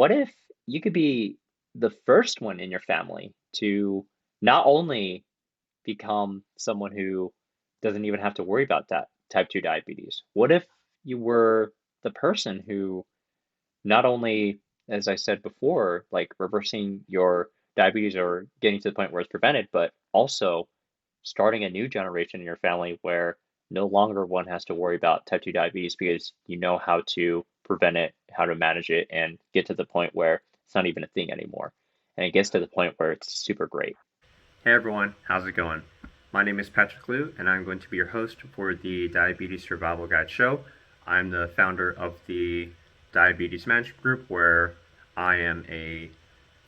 what if you could be the first one in your family to not only become someone who doesn't even have to worry about that type 2 diabetes? What if you were the person who not only, as I said before, like reversing your diabetes or getting to the point where it's prevented, but also starting a new generation in your family where no longer one has to worry about type 2 diabetes because you know how to prevent it, how to manage it, and get to the point where it's not even a thing anymore. And it gets to the point where it's super great. Hey everyone, how's it going? My name is Patrick Liu, and I'm going to be your host for the Diabetes Survival Guide show. I'm the founder of the Diabetes Management Group, where I am a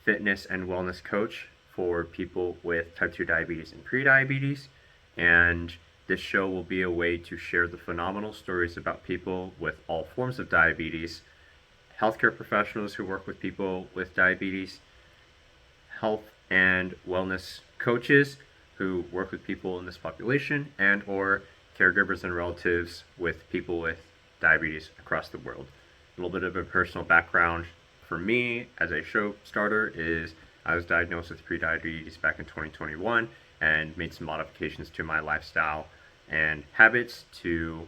fitness and wellness coach for people with type 2 diabetes and prediabetes. And this show will be a way to share the phenomenal stories about people with all forms of diabetes, healthcare professionals who work with people with diabetes, health and wellness coaches who work with people in this population, and or caregivers and relatives with people with diabetes across the world. A little bit of a personal background for me as a show starter is I was diagnosed with prediabetes back in 2021 and made some modifications to my lifestyle and habits to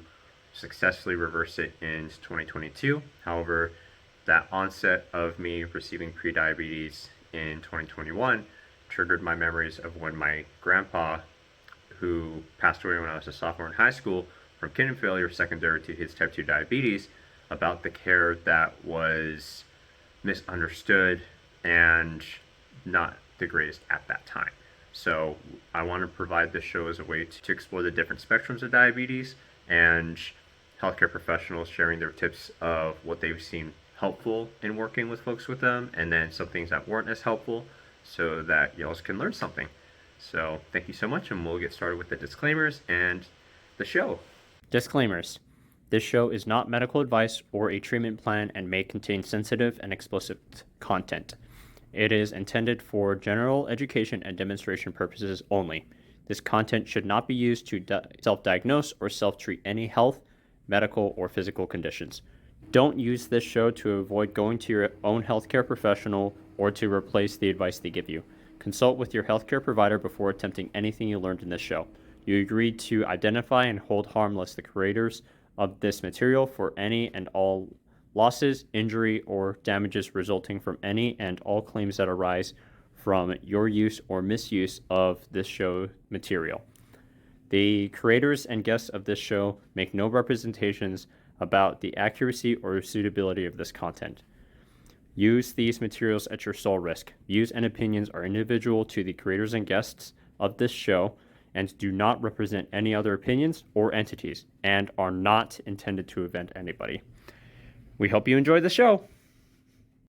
successfully reverse it in 2022. However, that onset of me receiving prediabetes in 2021 triggered my memories of when my grandpa, who passed away when I was a sophomore in high school from kidney failure secondary to his type 2 diabetes, about the care that was misunderstood and not the greatest at that time. So I want to provide this show as a way to explore the different spectrums of diabetes and healthcare professionals sharing their tips of what they've seen helpful in working with folks with them, and then some things that weren't as helpful so that y'all can learn something. So thank you so much, and we'll get started with the disclaimers and the show. Disclaimers. This show is not medical advice or a treatment plan and may contain sensitive and explicit content. It is intended for general education and demonstration purposes only. This content should not be used to self-diagnose or self-treat any health, medical, or physical conditions. Don't use this show to avoid going to your own healthcare professional or to replace the advice they give you. Consult with your healthcare provider before attempting anything you learned in this show. You agree to identify and hold harmless the creators of this material for any and all losses, injury, or damages resulting from any and all claims that arise from your use or misuse of this show material. The creators and guests of this show make no representations about the accuracy or suitability of this content. Use these materials at your sole risk. Views and opinions are individual to the creators and guests of this show and do not represent any other opinions or entities and are not intended to offend anybody. We hope you enjoy the show.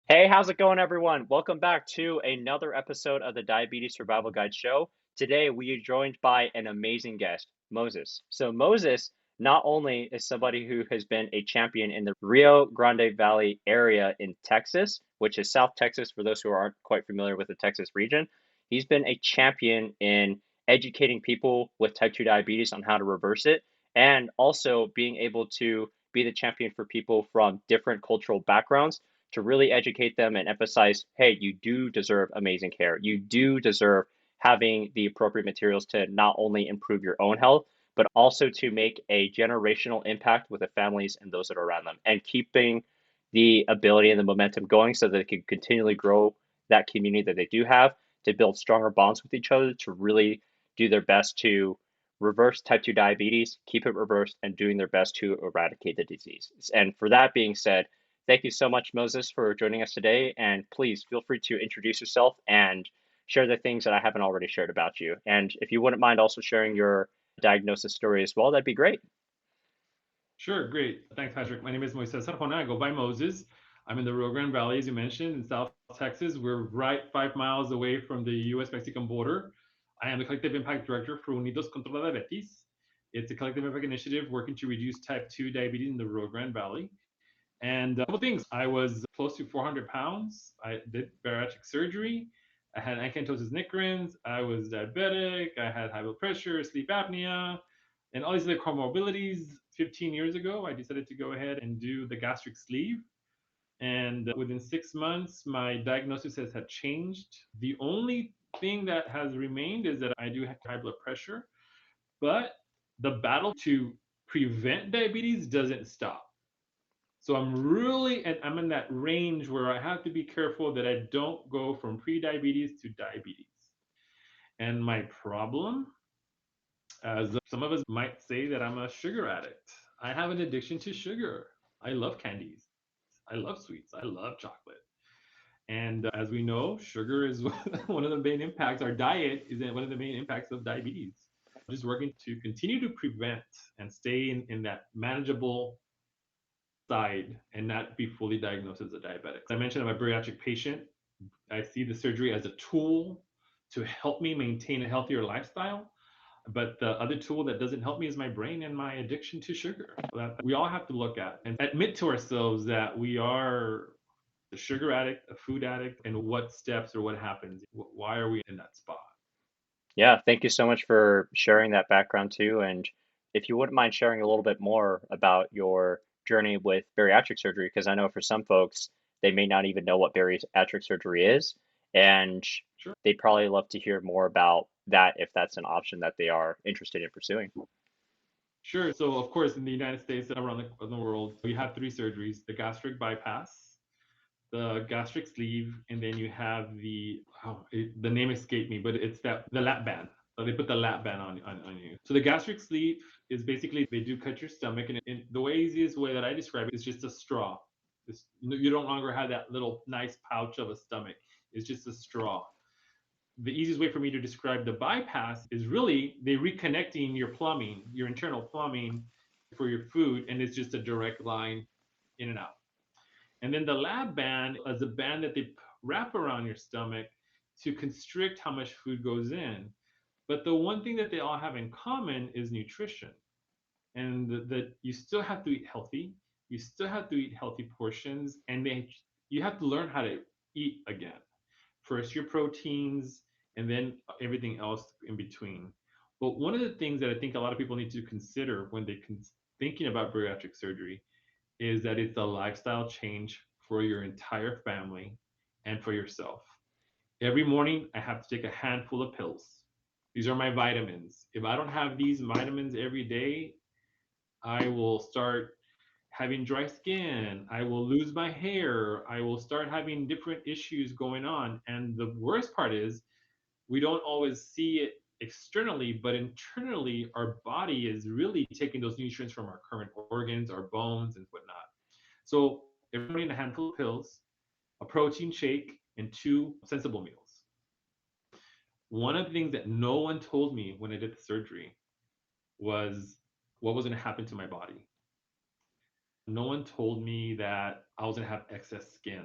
Hey, how's it going, everyone? Welcome back to another episode of the Diabetes Survival Guide show. Today, we are joined by an amazing guest, Moses. So Moses not only is somebody who has been a champion in the Rio Grande Valley area in Texas, which is South Texas for those who aren't quite familiar with the Texas region, he's been a champion in educating people with type 2 diabetes on how to reverse it, and also being able to be the champion for people from different cultural backgrounds to really educate them and emphasize, hey, you do deserve amazing care. You do deserve having the appropriate materials to not only improve your own health, but also to make a generational impact with the families and those that are around them, and keeping the ability and the momentum going so that they can continually grow that community that they do have, to build stronger bonds with each other, to really do their best to reverse type 2 diabetes, keep it reversed, and doing their best to eradicate the disease. And for that being said, thank you so much, Moses, for joining us today. And please feel free to introduce yourself and share the things that I haven't already shared about you. And if you wouldn't mind also sharing your diagnosis story as well, that'd be great. Sure, great. Thanks, Patrick. My name is Moises Arjona. I go by Moses. I'm in the Rio Grande Valley, as you mentioned, in South Texas. We're right 5 miles away from the US-Mexican border. I am the Collective Impact Director for Unidos Contra La Diabetes. It's a collective impact initiative working to reduce type 2 diabetes in the Rio Grande Valley. And a couple things. I was close to 400 pounds. I did bariatric surgery. I had acanthosis nigrans. I was diabetic. I had high blood pressure, sleep apnea, and all these other comorbidities. 15 years ago, I decided to go ahead and do the gastric sleeve. And within 6 months, my diagnosis has had changed. The only thing that has remained is that I do have high blood pressure, but the battle to prevent diabetes doesn't stop. So I'm in that range where I have to be careful that I don't go from pre-diabetes to diabetes. And my problem, as some of us might say, that I'm a sugar addict. I have an addiction to sugar. I love candies. I love sweets. I love chocolate. And as we know, sugar is one of the main impacts. Our diet is one of the main impacts of diabetes. Just working to continue to prevent and stay in that manageable side and not be fully diagnosed as a diabetic. I mentioned I'm a bariatric patient. I see the surgery as a tool to help me maintain a healthier lifestyle. But the other tool that doesn't help me is my brain and my addiction to sugar. That we all have to look at and admit to ourselves that we are a sugar addict, a food addict, and what steps or what happens. Why are we in that spot? Yeah, thank you so much for sharing that background too. And if you wouldn't mind sharing a little bit more about your journey with bariatric surgery, because I know for some folks, they may not even know what bariatric surgery is, and Sure. they'd probably love to hear more about that if that's an option that they are interested in pursuing. Sure. So, of course, in the United States and around the world, we have three surgeries: the gastric bypass, the gastric sleeve, and then you have the name escaped me, but it's the lap band. So they put the lap band on you. So the gastric sleeve is basically they do cut your stomach, and the easiest way that I describe it is just a straw. You don't longer have that little nice pouch of a stomach. It's just a straw. The easiest way for me to describe the bypass is really they reconnecting your plumbing, your internal plumbing for your food, and it's just a direct line in and out. And then the lab band is a band that they wrap around your stomach to constrict how much food goes in. But the one thing that they all have in common is nutrition, and that you still have to eat healthy. You still have to eat healthy portions, and you have to learn how to eat again. First your proteins, and then everything else in between. But one of the things that I think a lot of people need to consider when they thinking about bariatric surgery is that it's a lifestyle change for your entire family and for yourself. Every morning, I have to take a handful of pills. These are my vitamins. If I don't have these vitamins every day, I will start having dry skin. I will lose my hair. I will start having different issues going on. And the worst part is, we don't always see it externally, but internally, our body is really taking those nutrients from our current organs, our bones, and whatnot. So every morning, a handful of pills, a protein shake, and two sensible meals. One of the things that no one told me when I did the surgery was what was going to happen to my body. No one told me that I was going to have excess skin.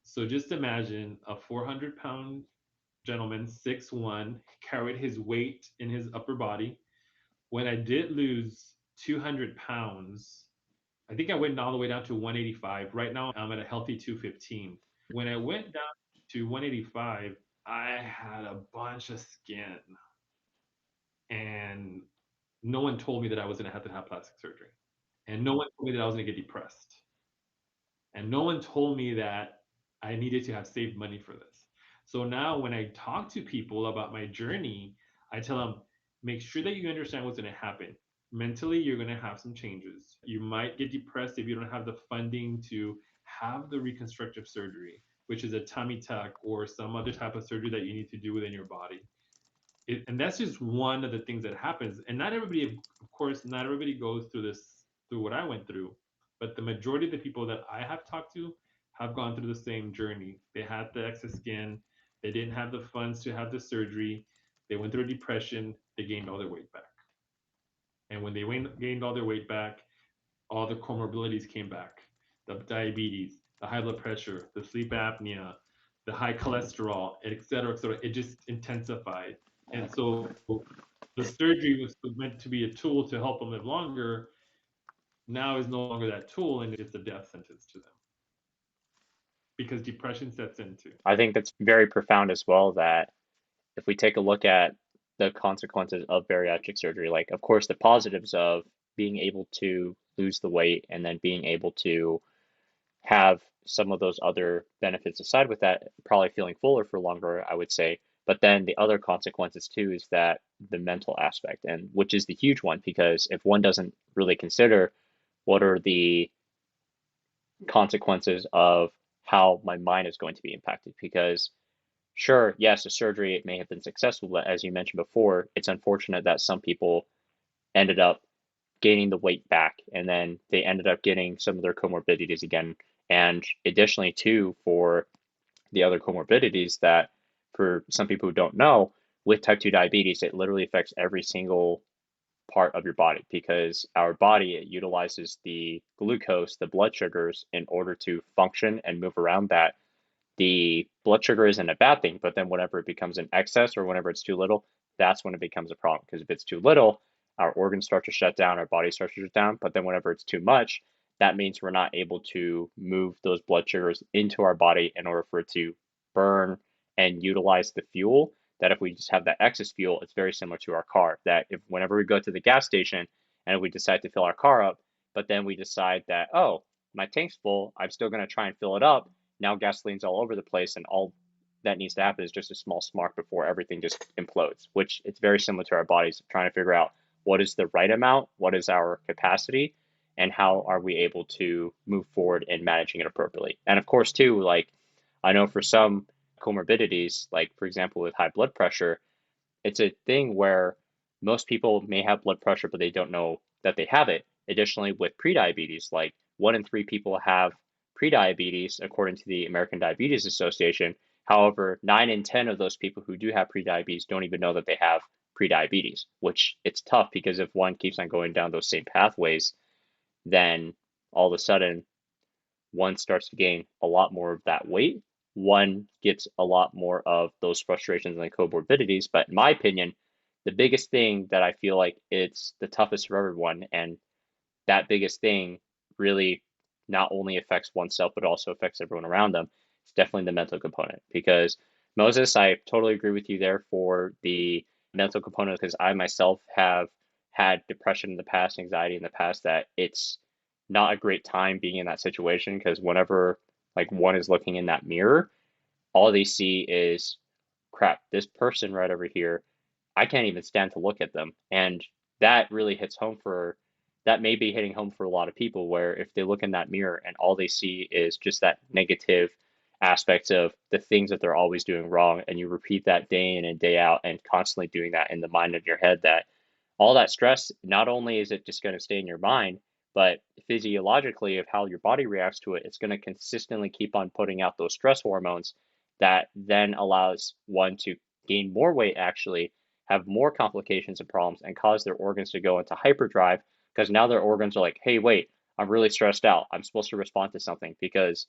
So just imagine a 400-pound gentleman, 6'1", carried his weight in his upper body. When I did lose 200 pounds, I think I went all the way down to 185. Right now, I'm at a healthy 215. When I went down to 185, I had a bunch of skin. And no one told me that I was going to have plastic surgery. And no one told me that I was going to get depressed. And no one told me that I needed to have saved money for this. So now when I talk to people about my journey, I tell them, make sure that you understand what's going to happen. Mentally, you're going to have some changes. You might get depressed if you don't have the funding to have the reconstructive surgery, which is a tummy tuck or some other type of surgery that you need to do within your body. And that's just one of the things that happens. And not everybody, of course, not everybody goes through this, through what I went through, but the majority of the people that I have talked to have gone through the same journey. They had the excess skin, they didn't have the funds to have the surgery, they went through a depression, they gained all their weight back. And when they gained all their weight back, all the comorbidities came back: the diabetes, the high blood pressure, the sleep apnea, the high cholesterol, et cetera, et cetera. It just intensified. And so the surgery was meant to be a tool to help them live longer. Now is no longer that tool, and it's a death sentence to them because depression sets in too. I think that's very profound as well, that if we take a look at the consequences of bariatric surgery, like, of course, the positives of being able to lose the weight and then being able to have some of those other benefits aside with that, probably feeling fuller for longer, I would say. But then the other consequences too is that the mental aspect, and which is the huge one, because if one doesn't really consider what are the consequences of how my mind is going to be impacted, because sure, yes, the surgery it may have been successful, but as you mentioned before, it's unfortunate that some people ended up gaining the weight back and then they ended up getting some of their comorbidities again. And additionally, too, for the other comorbidities that for some people who don't know, with type 2 diabetes, it literally affects every single part of your body because our body it utilizes the glucose, the blood sugars, in order to function and move around that the blood sugar isn't a bad thing, but then whenever it becomes an excess or whenever it's too little, that's when it becomes a problem. Because if it's too little, our organs start to shut down, our body starts to shut down. But then whenever it's too much, that means we're not able to move those blood sugars into our body in order for it to burn and utilize the fuel. That if we just have that excess fuel, it's very similar to our car. That if whenever we go to the gas station and we decide to fill our car up, but then we decide that, oh, my tank's full, I'm still going to try and fill it up. Now gasoline's all over the place, and all that needs to happen is just a small spark before everything just implodes, which it's very similar to our bodies trying to figure out what is the right amount, what is our capacity, and how are we able to move forward in managing it appropriately. And of course, too, like I know for some comorbidities, like for example, with high blood pressure, it's a thing where most people may have blood pressure, but they don't know that they have it. Additionally, with prediabetes, like 1 in 3 people have prediabetes, according to the American Diabetes Association. However, 9 in 10 of those people who do have prediabetes don't even know that they have prediabetes, which it's tough because if one keeps on going down those same pathways, then all of a sudden one starts to gain a lot more of that weight. One gets a lot more of those frustrations and the comorbidities. But in my opinion, the biggest thing that I feel like it's the toughest for everyone, and that biggest thing really not only affects oneself, but also affects everyone around them, it's definitely the mental component. Because Moses, I totally agree with you there for the mental component, because I myself have had depression in the past, anxiety in the past, that it's not a great time being in that situation because whenever like one is looking in that mirror, all they see is crap, this person right over here, I can't even stand to look at them. And that really hits home for that may be hitting home for a lot of people where if they look in that mirror and all they see is just that negative aspects of the things that they're always doing wrong and you repeat that day in and day out and constantly doing that in the mind of your head that all that stress not only is it just going to stay in your mind but physiologically of how your body reacts to it it's going to consistently keep on putting out those stress hormones that then allows one to gain more weight actually have more complications and problems and cause their organs to go into hyperdrive because now their organs are like hey wait I'm really stressed out I'm supposed to respond to something because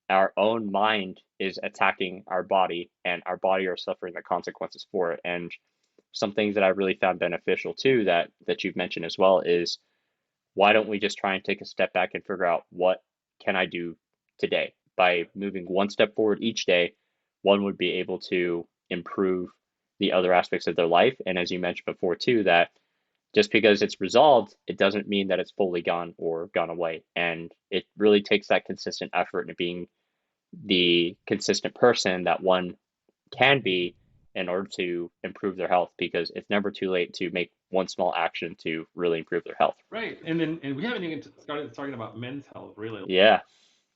our own mind is attacking our body and our body are suffering the consequences for it and some things that I really found beneficial too that you've mentioned as well is why don't we just try and take a step back and figure out what can I do today? By moving one step forward each day, one would be able to improve the other aspects of their life. And as you mentioned before too, that just because it's resolved, it doesn't mean that it's fully gone or gone away. And it really takes that consistent effort into being the consistent person that one can be in order to improve their health because it's never too late to make one small action to really improve their health. Right. And we haven't even started talking about men's health, really. Yeah.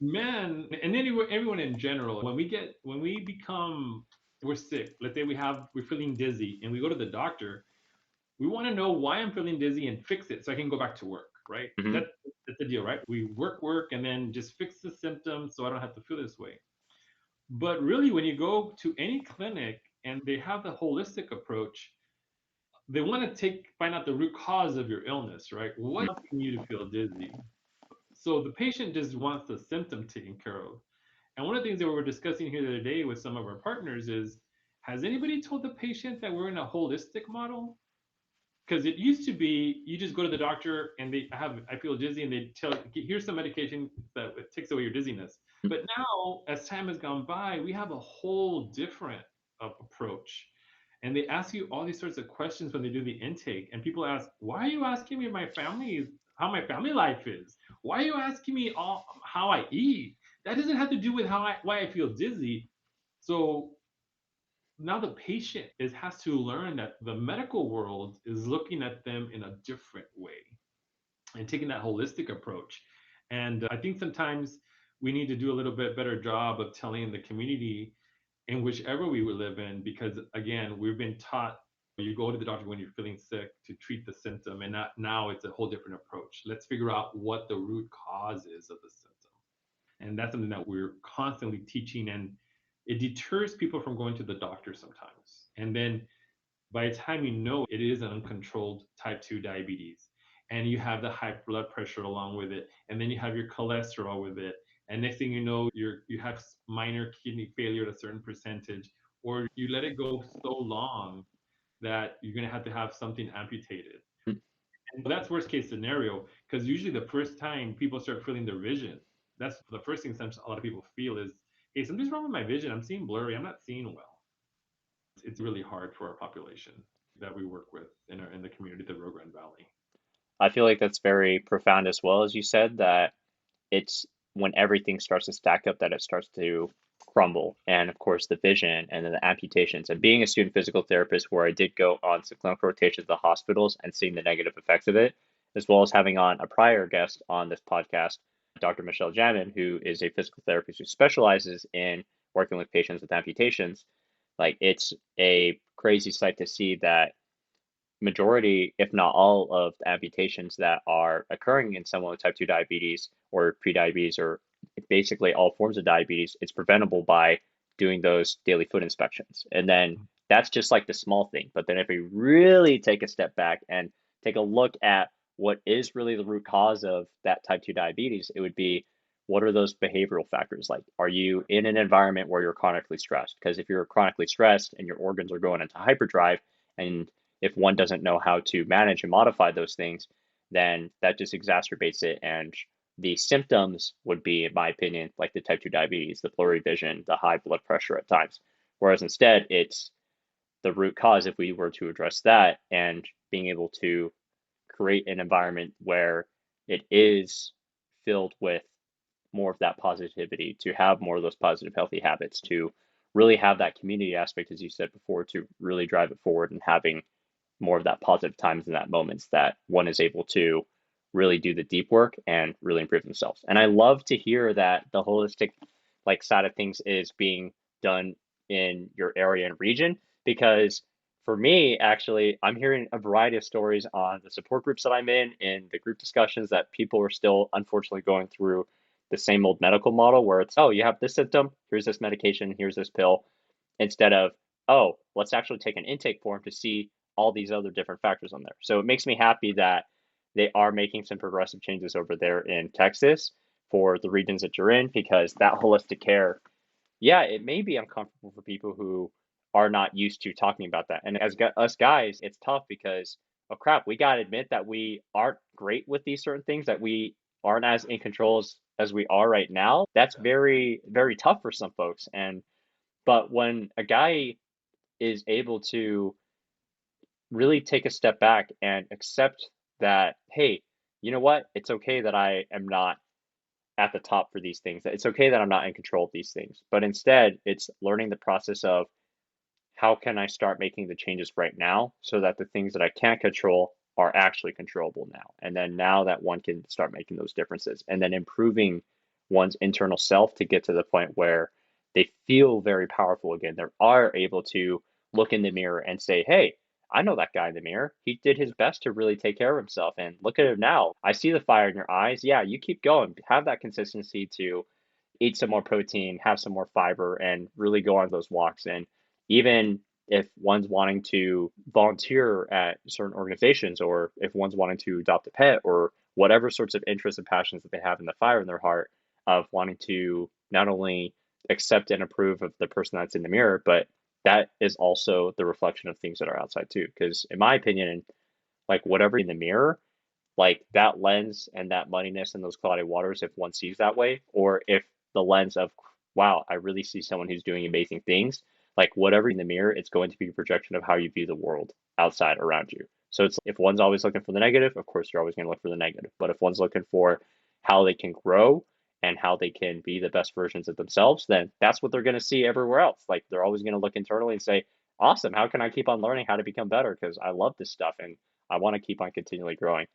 Men and everyone in general, when we become we're sick, let's say we're feeling dizzy and we go to the doctor, we want to know why I'm feeling dizzy and fix it so I can go back to work, right? Mm-hmm. That's the deal, right? We work and then just fix the symptoms so I don't have to feel this way. But really, when you go to any clinic and they have the holistic approach, they want to find out the root cause of your illness, right? What's causing you to feel dizzy? So the patient just wants the symptom taken care of. And one of the things that we were discussing here the other day with some of our partners is, has anybody told the patient that we're in a holistic model? Because it used to be you just go to the doctor and I feel dizzy and they tell here's some medication that takes away your dizziness. But now as time has gone by we have a whole different approach and they ask you all these sorts of questions when they do the intake and people ask why are you asking me my family how my family life is. Why are you asking me all how I eat? That doesn't have to do with why I feel dizzy. So now the patient has to learn that the medical world is looking at them in a different way and taking that holistic approach. And I think sometimes we need to do a little bit better job of telling the community in whichever we would live in, because again, we've been taught you go to the doctor when you're feeling sick to treat the symptom, and not, now it's a whole different approach. Let's figure out what the root cause is of the symptom. And that's something that we're constantly teaching, and it deters people from going to the doctor sometimes. And then by the time you know it is an uncontrolled type 2 diabetes, and you have the high blood pressure along with it, and then you have your cholesterol with it, and next thing you know you have minor kidney failure at a certain percentage, or you let it go so long that you're going to have something amputated. And that's worst case scenario, because usually the first time people start feeling their vision, that's the first thing a lot of people feel is, hey, something's wrong with my vision, I'm seeing blurry, I'm not seeing well. It's really hard for our population that we work with in the community of the Rio Grande Valley. I feel like that's very profound as well, as you said, that it's when everything starts to stack up that it starts to crumble. And of course, the vision and then the amputations. And being a student physical therapist, where I did go on some clinical rotations at the hospitals and seeing the negative effects of it, as well as having on a prior guest on this podcast, Dr. Michelle Jamin, who is a physical therapist who specializes in working with patients with amputations. Like, it's a crazy sight to see that majority, if not all, of the amputations that are occurring in someone with type 2 diabetes or prediabetes or basically all forms of diabetes, it's preventable by doing those daily foot inspections. And then that's just like the small thing. But then if we really take a step back and take a look at what is really the root cause of that type 2 diabetes, it would be, what are those behavioral factors? Like, are you in an environment where you're chronically stressed? Because if you're chronically stressed and your organs are going into hyperdrive, and if one doesn't know how to manage and modify those things, then that just exacerbates it. And the symptoms would be, in my opinion, like the type 2 diabetes, the blurry vision, the high blood pressure at times. Whereas instead, it's the root cause, if we were to address that and being able to create an environment where it is filled with more of that positivity, to have more of those positive, healthy habits, to really have that community aspect, as you said before, to really drive it forward, and having more of that positive times and that moments that one is able to really do the deep work and really improve themselves. And I love to hear that the holistic side of things is being done in your area and region, because for me, actually, I'm hearing a variety of stories on the support groups that I'm in the group discussions, that people are still unfortunately going through the same old medical model where it's, oh, you have this symptom, here's this medication, here's this pill, instead of, oh, let's actually take an intake form to see all these other different factors on there. So it makes me happy that they are making some progressive changes over there in Texas for the regions that you're in, because that holistic care, yeah, it may be uncomfortable for people who are not used to talking about that. And as us guys, it's tough because, oh crap, we got to admit that we aren't great with these certain things, that we aren't as in control as we are right now. That's very, very tough for some folks. But when a guy is able to really take a step back and accept that, hey, you know what? It's okay that I am not at the top for these things. That it's okay that I'm not in control of these things. But instead, it's learning the process of, how can I start making the changes right now so that the things that I can't control are actually controllable now. And then now that one can start making those differences, and then improving one's internal self to get to the point where they feel very powerful again. They are able to look in the mirror and say, hey, I know that guy in the mirror. He did his best to really take care of himself. And look at him now. I see the fire in your eyes. Yeah, you keep going. Have that consistency to eat some more protein, have some more fiber, and really go on those walks. And even if one's wanting to volunteer at certain organizations, or if one's wanting to adopt a pet, or whatever sorts of interests and passions that they have in the fire in their heart of wanting to not only accept and approve of the person that's in the mirror, but that is also the reflection of things that are outside too. Because in my opinion, like, whatever in the mirror, like that lens and that muddiness and those cloudy waters, if one sees that way, or if the lens of, wow, I really see someone who's doing amazing things, like whatever in the mirror, it's going to be a projection of how you view the world outside around you. So it's if one's always looking for the negative, of course you're always going to look for the negative. But if one's looking for how they can grow and how they can be the best versions of themselves, then that's what they're going to see everywhere else. Like they're always going to look internally and say, awesome, how can I keep on learning how to become better? Because I love this stuff and I want to keep on continually growing.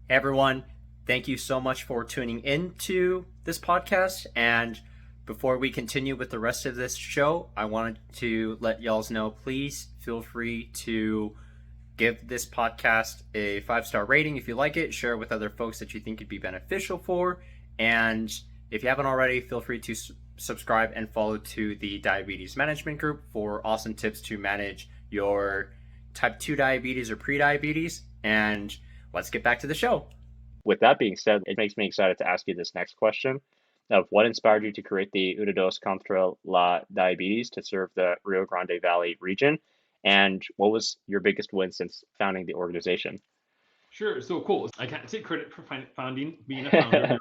Hey everyone, thank you so much for tuning into this podcast. And before we continue with the rest of this show, I wanted to let y'all know, please feel free to give this podcast a 5-star rating if you like it, share it with other folks that you think it'd be beneficial for. And if you haven't already, feel free to subscribe and follow to the Diabetes Management Group for awesome tips to manage your type 2 diabetes or prediabetes. And let's get back to the show. With that being said, it makes me excited to ask you this next question of what inspired you to create the Unidos Contra La Diabetes to serve the Rio Grande Valley region, and what was your biggest win since founding the organization? Sure. So cool. I can't take credit for founding, being a founder,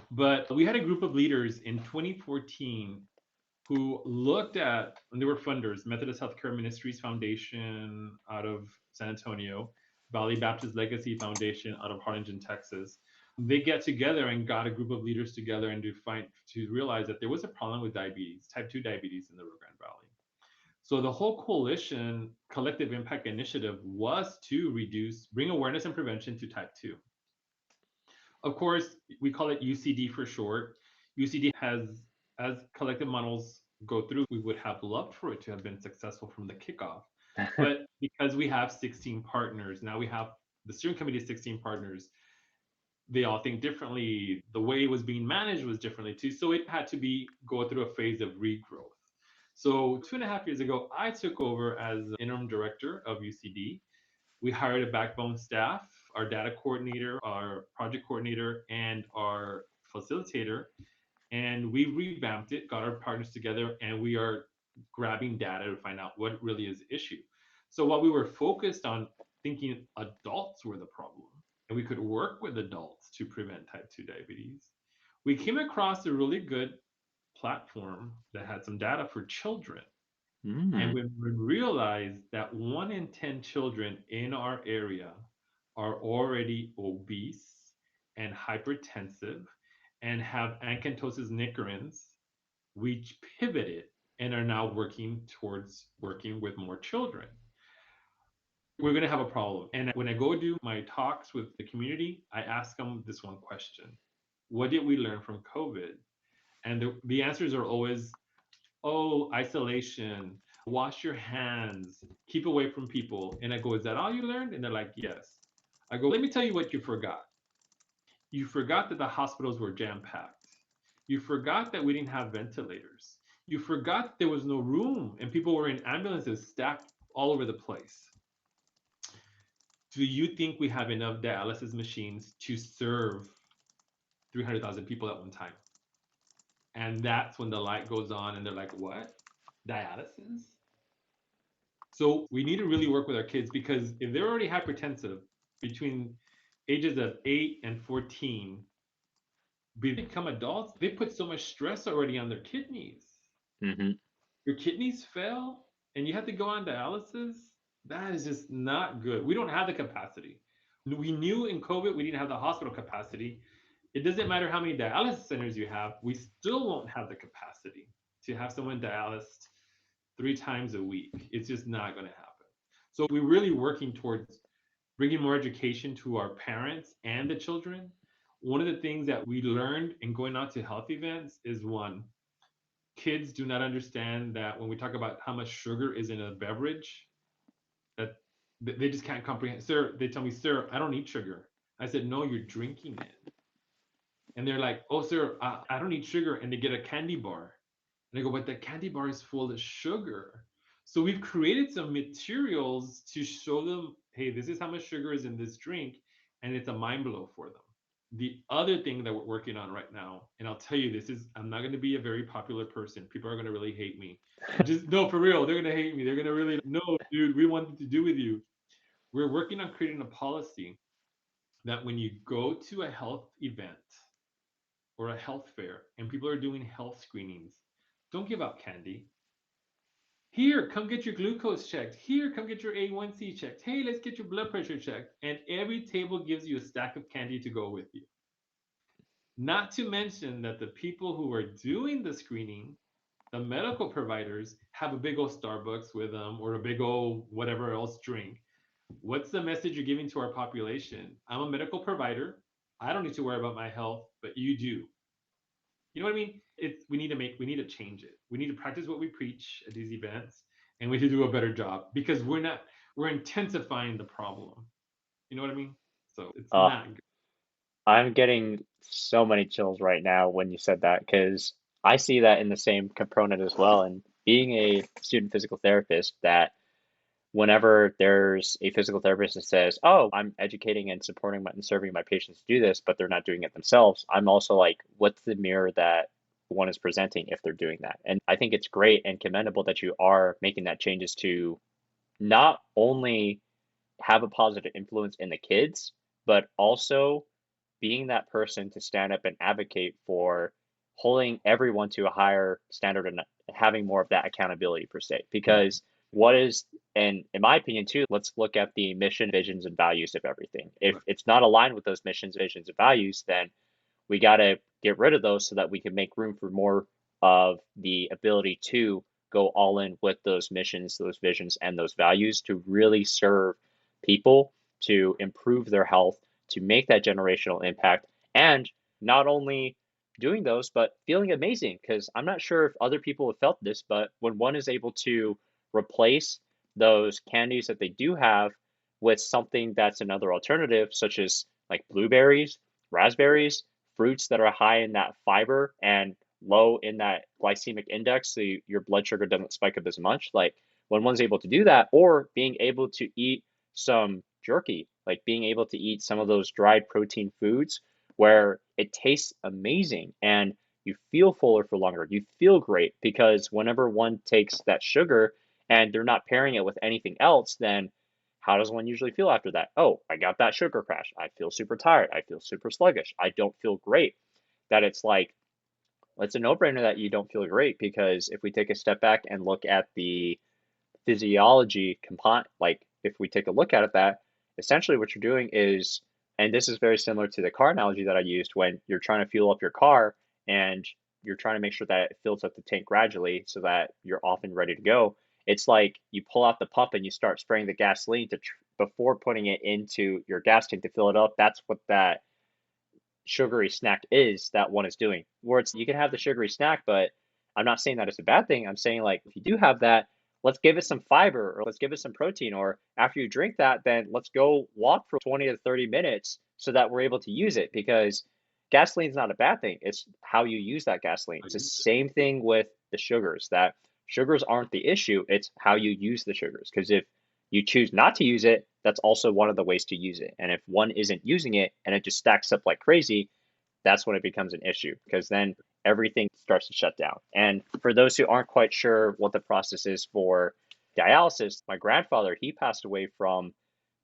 but we had a group of leaders in 2014 who looked at, and they were funders, Methodist Healthcare Ministries Foundation out of San Antonio, Valley Baptist Legacy Foundation out of Harlingen, Texas. They get together and got a group of leaders together and to realize that there was a problem with diabetes, type 2 diabetes in the Rio Grande Valley. So the whole coalition collective impact initiative was to bring awareness and prevention to type 2. Of course, we call it UCD for short. UCD has, as collective models go through, we would have loved for it to have been successful from the kickoff. But because we have 16 partners, now we have the steering committee of 16 partners, they all think differently. The way it was being managed was differently too. So it had to go through a phase of regrowth. So 2.5 years ago, I took over as interim director of UCD. We hired a backbone staff, our data coordinator, our project coordinator, and our facilitator. And we revamped it, got our partners together, and we are grabbing data to find out what really is the issue. So while we were focused on thinking adults were the problem, and we could work with adults to prevent type 2 diabetes, we came across a really good platform that had some data for children. And we realized that 1 in 10 children in our area are already obese and hypertensive and have acanthosis nigricans, we pivoted and are now working towards working with more children. We're going to have a problem. And when I go do my talks with the community, I ask them this one question: what did we learn from COVID? And the answers are always, oh, isolation, wash your hands, keep away from people. And I go, is that all you learned? And they're like, yes. I go, let me tell you what you forgot. You forgot that the hospitals were jam packed. You forgot that we didn't have ventilators. You forgot there was no room and people were in ambulances stacked all over the place. Do you think we have enough dialysis machines to serve 300,000 people at one time? And that's when the light goes on and they're like, what? Dialysis? So we need to really work with our kids, because if they're already hypertensive between ages of 8 and 14, become adults, they put so much stress already on their kidneys. Mm-hmm. Your kidneys fail and you have to go on dialysis. That is just not good. We don't have the capacity. We knew in COVID we didn't have the hospital capacity. It doesn't matter how many dialysis centers you have, we still won't have the capacity to have someone dialyzed 3 times a week. It's just not going to happen. So we're really working towards bringing more education to our parents and the children. One of the things that we learned in going out to health events is, one, kids do not understand that when we talk about how much sugar is in a beverage, that they just can't comprehend. Sir, they tell me, sir, I don't eat sugar. I said, no, you're drinking it. And they're like, oh, sir, I don't eat sugar. And they get a candy bar. And I go, but the candy bar is full of sugar. So we've created some materials to show them, hey, this is how much sugar is in this drink. And it's a mind blow for them. The other thing that we're working on right now, and I'll tell you, I'm not going to be a very popular person. People are going to really hate me. Just no, for real, they're going to hate me. They're going to really, no, dude, we want to do with you. We're working on creating a policy that when you go to a health event or a health fair and people are doing health screenings, don't give out candy. Here, come get your glucose checked. Here, come get your A1C checked. Hey, let's get your blood pressure checked. And every table gives you a stack of candy to go with you. Not to mention that the people who are doing the screening, the medical providers, have a big old Starbucks with them or a big old whatever else drink. What's the message you're giving to our population? I'm a medical provider. I don't need to worry about my health, but you do. You know what I mean? It's we need to change it. We need to practice what we preach at these events, and we need to do a better job because we're intensifying the problem. You know what I mean? So it's Uh, not good. I'm getting so many chills right now when you said that because I see that in the same component as well. And being a student physical therapist, that whenever there's a physical therapist that says, "Oh, I'm educating and supporting and serving my patients to do this," but they're not doing it themselves, I'm also like, what's the mirror that one is presenting if they're doing that? And I think it's great and commendable that you are making that changes to not only have a positive influence in the kids, but also being that person to stand up and advocate for holding everyone to a higher standard and having more of that accountability per se. Because what is, and in my opinion too, let's look at the mission, visions, and values of everything. If it's not aligned with those missions, visions, and values, then we got to get rid of those so that we can make room for more of the ability to go all in with those missions, those visions, and those values to really serve people, to improve their health, to make that generational impact, and not only doing those, but feeling amazing. Because I'm not sure if other people have felt this, but when one is able to replace those candies that they do have with something that's another alternative, such as like blueberries, raspberries, fruits that are high in that fiber and low in that glycemic index, so your blood sugar doesn't spike up as much. Like when one's able to do that, or being able to eat some jerky, like being able to eat some of those dried protein foods where it tastes amazing and you feel fuller for longer. You feel great because whenever one takes that sugar and they're not pairing it with anything else, then how does one usually feel after that? Oh, I got that sugar crash. I feel super tired. I feel super sluggish. I don't feel great. That it's like, it's a no brainer that you don't feel great because if we take a step back and look at the physiology component, like if we take a look at it, that essentially what you're doing is, and this is very similar to the car analogy that I used when you're trying to fuel up your car and you're trying to make sure that it fills up the tank gradually so that you're off and ready to go. It's like you pull out the pump and you start spraying the gasoline before putting it into your gas tank to fill it up. That's what that sugary snack is that one is doing. Where it's, you can have the sugary snack, but I'm not saying that it's a bad thing. I'm saying like if you do have that, let's give it some fiber or let's give it some protein. Or after you drink that, then let's go walk for 20 to 30 minutes so that we're able to use it because gasoline is not a bad thing. It's how you use that gasoline. It's the same thing with the sugars, that sugars aren't the issue. It's how you use the sugars. Because if you choose not to use it, that's also one of the ways to use it. And if one isn't using it and it just stacks up like crazy, that's when it becomes an issue because then everything starts to shut down. And for those who aren't quite sure what the process is for dialysis, my grandfather, he passed away from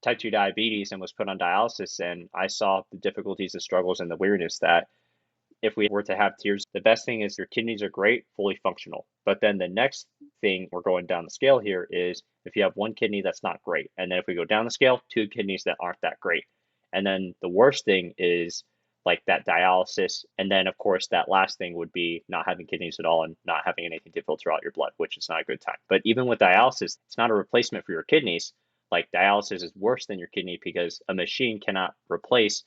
type 2 diabetes and was put on dialysis. And I saw the difficulties, the struggles, and the weariness that if we were to have tears, the best thing is your kidneys are great, fully functional. But then the next thing we're going down the scale here is if you have one kidney that's not great. And then if we go down the scale, two kidneys that aren't that great. And then the worst thing is like that dialysis. And then, of course, that last thing would be not having kidneys at all and not having anything to filter out your blood, which is not a good time. But even with dialysis, it's not a replacement for your kidneys. Like dialysis is worse than your kidney because a machine cannot replace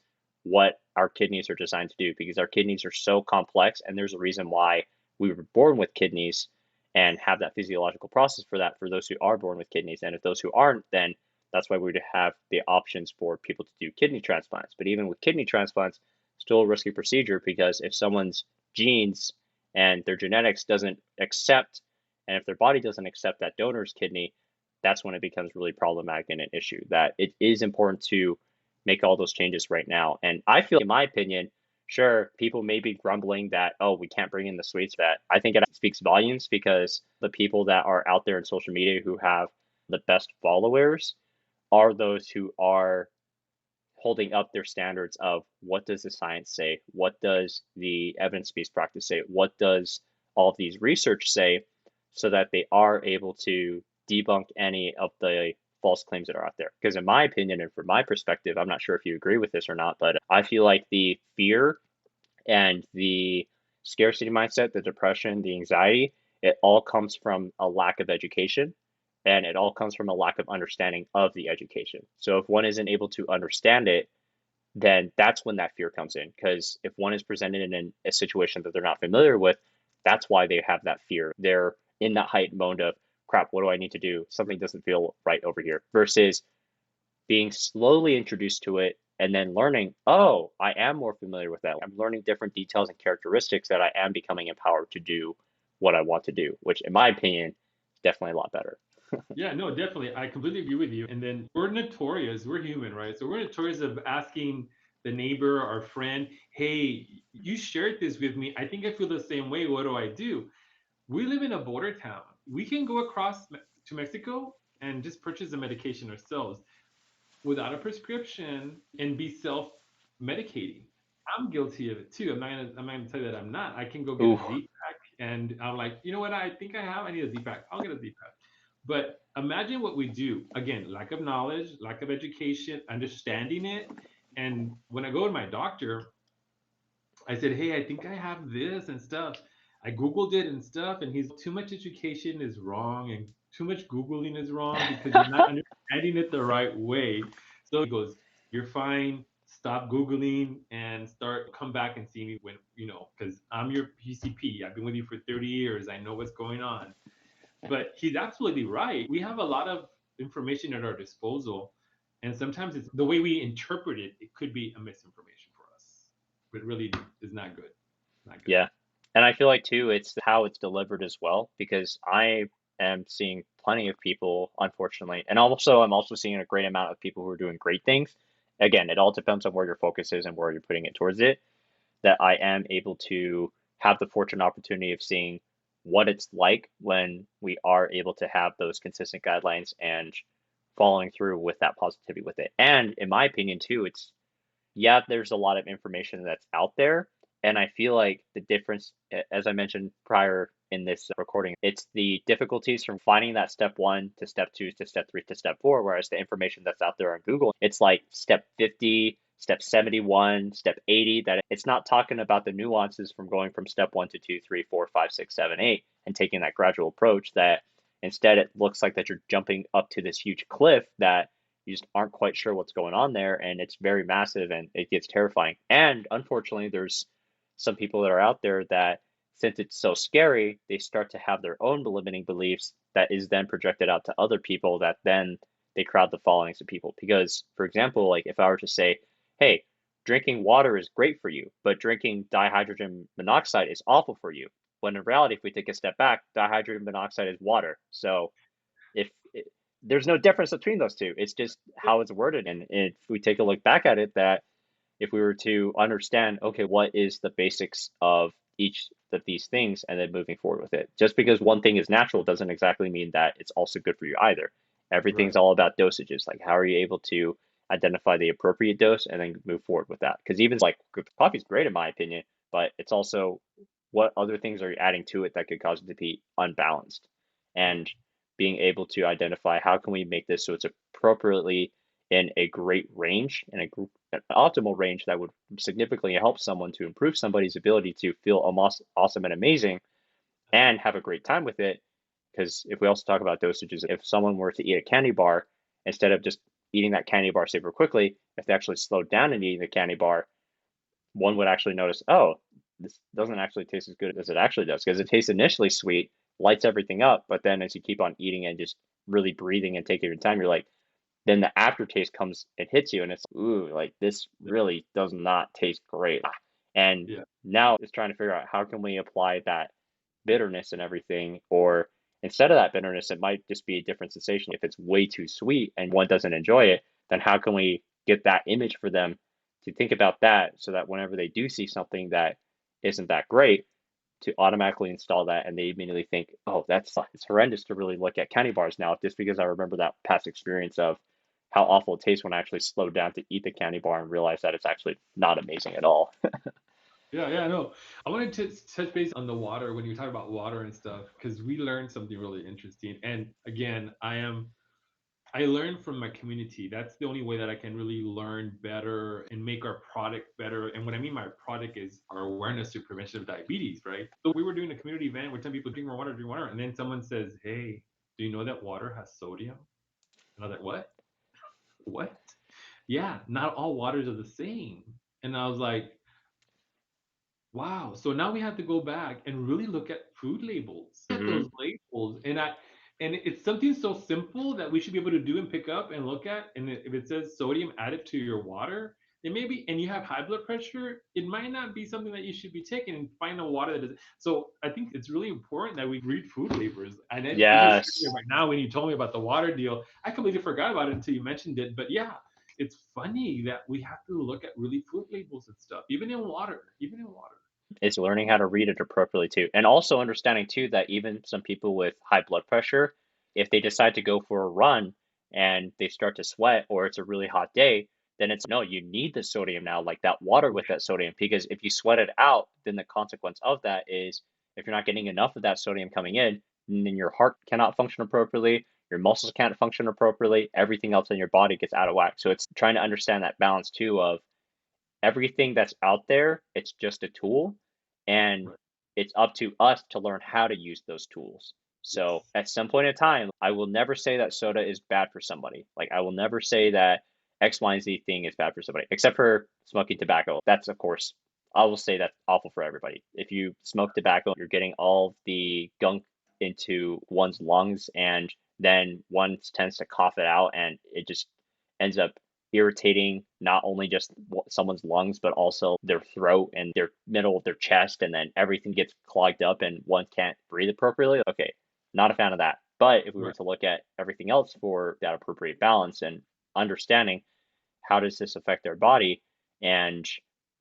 what our kidneys are designed to do because our kidneys are so complex and there's a reason why we were born with kidneys and have that physiological process for that for those who are born with kidneys. And if those who aren't, then that's why we would have the options for people to do kidney transplants. But even with kidney transplants, still a risky procedure because if someone's genes and their genetics doesn't accept, and if their body doesn't accept that donor's kidney, that's when it becomes really problematic and an issue. That it is important to make all those changes right now. And I feel, in my opinion, sure, people may be grumbling that, oh, we can't bring in the sweets. That I think it speaks volumes because the people that are out there in social media who have the best followers are those who are holding up their standards of what does the science say? What does the evidence-based practice say? What does all of these research say? so that they are able to debunk any of the false claims that are out there. Because in my opinion and from my perspective, I'm not sure if you agree with this or not, but I feel like the fear and the scarcity mindset, the depression, the anxiety, it all comes from a lack of education, and it all comes from a lack of understanding of the education. So if one isn't able to understand it, then that's when that fear comes in. Because if one is presented in a situation that they're not familiar with, that's why they have that fear. They're in that heightened mode of, crap, what do I need to do? Something doesn't feel right over here. Versus being slowly introduced to it and then learning, oh, I am more familiar with that. I'm learning different details and characteristics that I am becoming empowered to do what I want to do, which in my opinion, is definitely a lot better. Yeah, no, definitely. I completely agree with you. And then we're notorious, we're human, right? So we're notorious of asking the neighbor, our friend, hey, you shared this with me. I think I feel the same way. What do I do? We live in a border town. We can go across to Mexico and just purchase the medication ourselves without a prescription and be self-medicating. I'm guilty of it too. I'm not gonna tell you that I'm not. I can go get a Ooh, Z-Pack and I'm like, you know what? I think I need a Z-Pack. I'll get a Z-Pack. But imagine what we do. Again, lack of knowledge, lack of education, understanding it. And when I go to my doctor, I said, hey, I think I have this and stuff. I Googled it and stuff, and he's too much education is wrong and too much Googling is wrong because you're not understanding it the right way. So he goes, you're fine. Stop Googling and come back and see me when, because I'm your PCP. I've been with you for 30 years. I know what's going on. But he's absolutely right. We have a lot of information at our disposal, and sometimes it's the way we interpret it. It could be a misinformation for us, but really is not good. Not good. yeah. And I feel like too, it's how it's delivered as well, because I am seeing plenty of people, unfortunately, and also I'm also seeing a great amount of people who are doing great things. Again, it all depends on where your focus is and where you're putting it towards it. That I am able to have the fortunate opportunity of seeing what it's like when we are able to have those consistent guidelines and following through with that positivity with it. And in my opinion, too, it's yeah, there's a lot of information that's out there. And I feel like the difference, as I mentioned prior in this recording, it's the difficulties from finding that step one to step two to step three to step four. Whereas the information that's out there on Google, it's like step 50, step 71, step 80, that it's not talking about the nuances from going from step one to two, three, four, five, six, seven, eight, and taking that gradual approach. That instead it looks like that you're jumping up to this huge cliff that you just aren't quite sure what's going on there, and it's very massive and it gets terrifying. And unfortunately, there's some people that are out there that, since it's so scary, they start to have their own limiting beliefs that is then projected out to other people, that then they crowd the followings of people. Because, for example, like if I were to say, hey, drinking water is great for you, but drinking dihydrogen monoxide is awful for you, when in reality, if we take a step back, dihydrogen monoxide is water. So if there's no difference between those two, it's just how it's worded. And if we take a look back at it, that if we were to understand, okay, what is the basics of each of these things, and then moving forward with it, just because one thing is natural doesn't exactly mean that it's also good for you either. Everything's Right. all about dosages. Like, how are you able to identify the appropriate dose and then move forward with that? Because even like coffee is great in my opinion, but it's also what other things are you adding to it that could cause it to be unbalanced, and being able to identify how can we make this so it's appropriately in a great range and an optimal range that would significantly help someone to improve somebody's ability to feel almost awesome and amazing and have a great time with it. Because if we also talk about dosages, if someone were to eat a candy bar, instead of just eating that candy bar super quickly, if they actually slowed down and eating the candy bar, one would actually notice, oh, this doesn't actually taste as good as it actually does, because it tastes initially sweet, lights everything up, but then as you keep on eating and just really breathing and taking your time, you're like, then the aftertaste comes and hits you, and it's, ooh, like this really does not taste great. And Yeah. now it's trying to figure out how can we apply that bitterness and everything, or instead of that bitterness, it might just be a different sensation. If it's way too sweet and one doesn't enjoy it, then how can we get that image for them to think about that, so that whenever they do see something that isn't that great, to automatically install that, and they immediately think, oh, it's horrendous to really look at candy bars now, just because I remember that past experience of how awful it tastes when I actually slowed down to eat the candy bar and realized that it's actually not amazing at all. Yeah, no. I wanted to touch base on the water when you talk about water and stuff, because we learned something really interesting. And again, I learn from my community. That's the only way that I can really learn better and make our product better. And what I mean by product is our awareness to prevention of diabetes, right? So we were doing a community event where 10 people drink more water. And then someone says, hey, do you know that water has sodium? And I was like, what? What? Yeah, not all waters are the same. And I was like, wow. So now we have to go back and really look at food labels, at Hmm. those labels. And it's something so simple that we should be able to do and pick up and look at. And if it says sodium added to your water, it may be, and you have high blood pressure, it might not be something that you should be taking, and find a water that doesn't. So I think it's really important that we read food labels. And it just Yes. right now, when you told me about the water deal, I completely forgot about it until you mentioned it. But yeah, it's funny that we have to look at really food labels and stuff, even in water, even in water. It's learning how to read it appropriately too. And also understanding too that even some people with high blood pressure, if they decide to go for a run and they start to sweat or it's a really hot day, then it's no, you need the sodium now, like that water with that sodium. Because if you sweat it out, then the consequence of that is if you're not getting enough of that sodium coming in, then your heart cannot function appropriately, your muscles can't function appropriately, everything else in your body gets out of whack. So it's trying to understand that balance too of everything that's out there, it's just a tool, and Right. it's up to us to learn how to use those tools. Yes. So at some point in time, I will never say that soda is bad for somebody. Like I will never say that X, Y, and Z thing is bad for somebody, except for smoking tobacco. That's of course, I will say that's awful for everybody. If you smoke tobacco, you're getting all the gunk into one's lungs, and then one tends to cough it out, and it just ends up irritating not only just someone's lungs, but also their throat and their middle of their chest. And then everything gets clogged up and one can't breathe appropriately. Okay, not a fan of that. But if we were Right. to look at everything else for that appropriate balance and understanding how does this affect their body and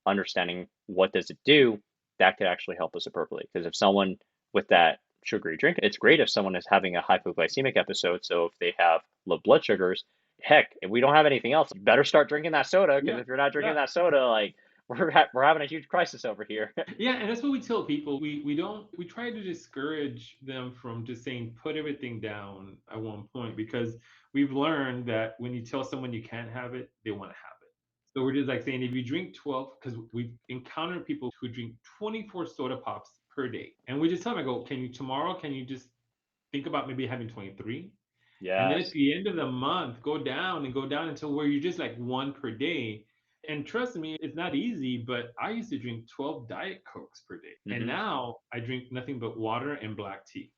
understanding what does it do, that could actually help us appropriately. Because if someone with that sugary drink, it's great if someone is having a hypoglycemic episode. So if they have low blood sugars, heck, if we don't have anything else, you better start drinking that soda. Because Yeah. if you're not drinking Yeah. that soda, like we're having a huge crisis over here. Yeah, and that's what we tell people. We don't we try to discourage them from just saying put everything down at one point, because we've learned that when you tell someone you can't have it, they want to have it. So we're just like saying if you drink 12, because we've encountered people who drink 24 soda pops per day. And we just tell them, I go, can you tomorrow, can you just think about maybe having 23? And then at Yes. the end of the month, go down and go down until where you're just like one per day. And trust me, it's not easy, but I used to drink 12 Diet Cokes per day. And Hmm. now I drink nothing but water and black tea.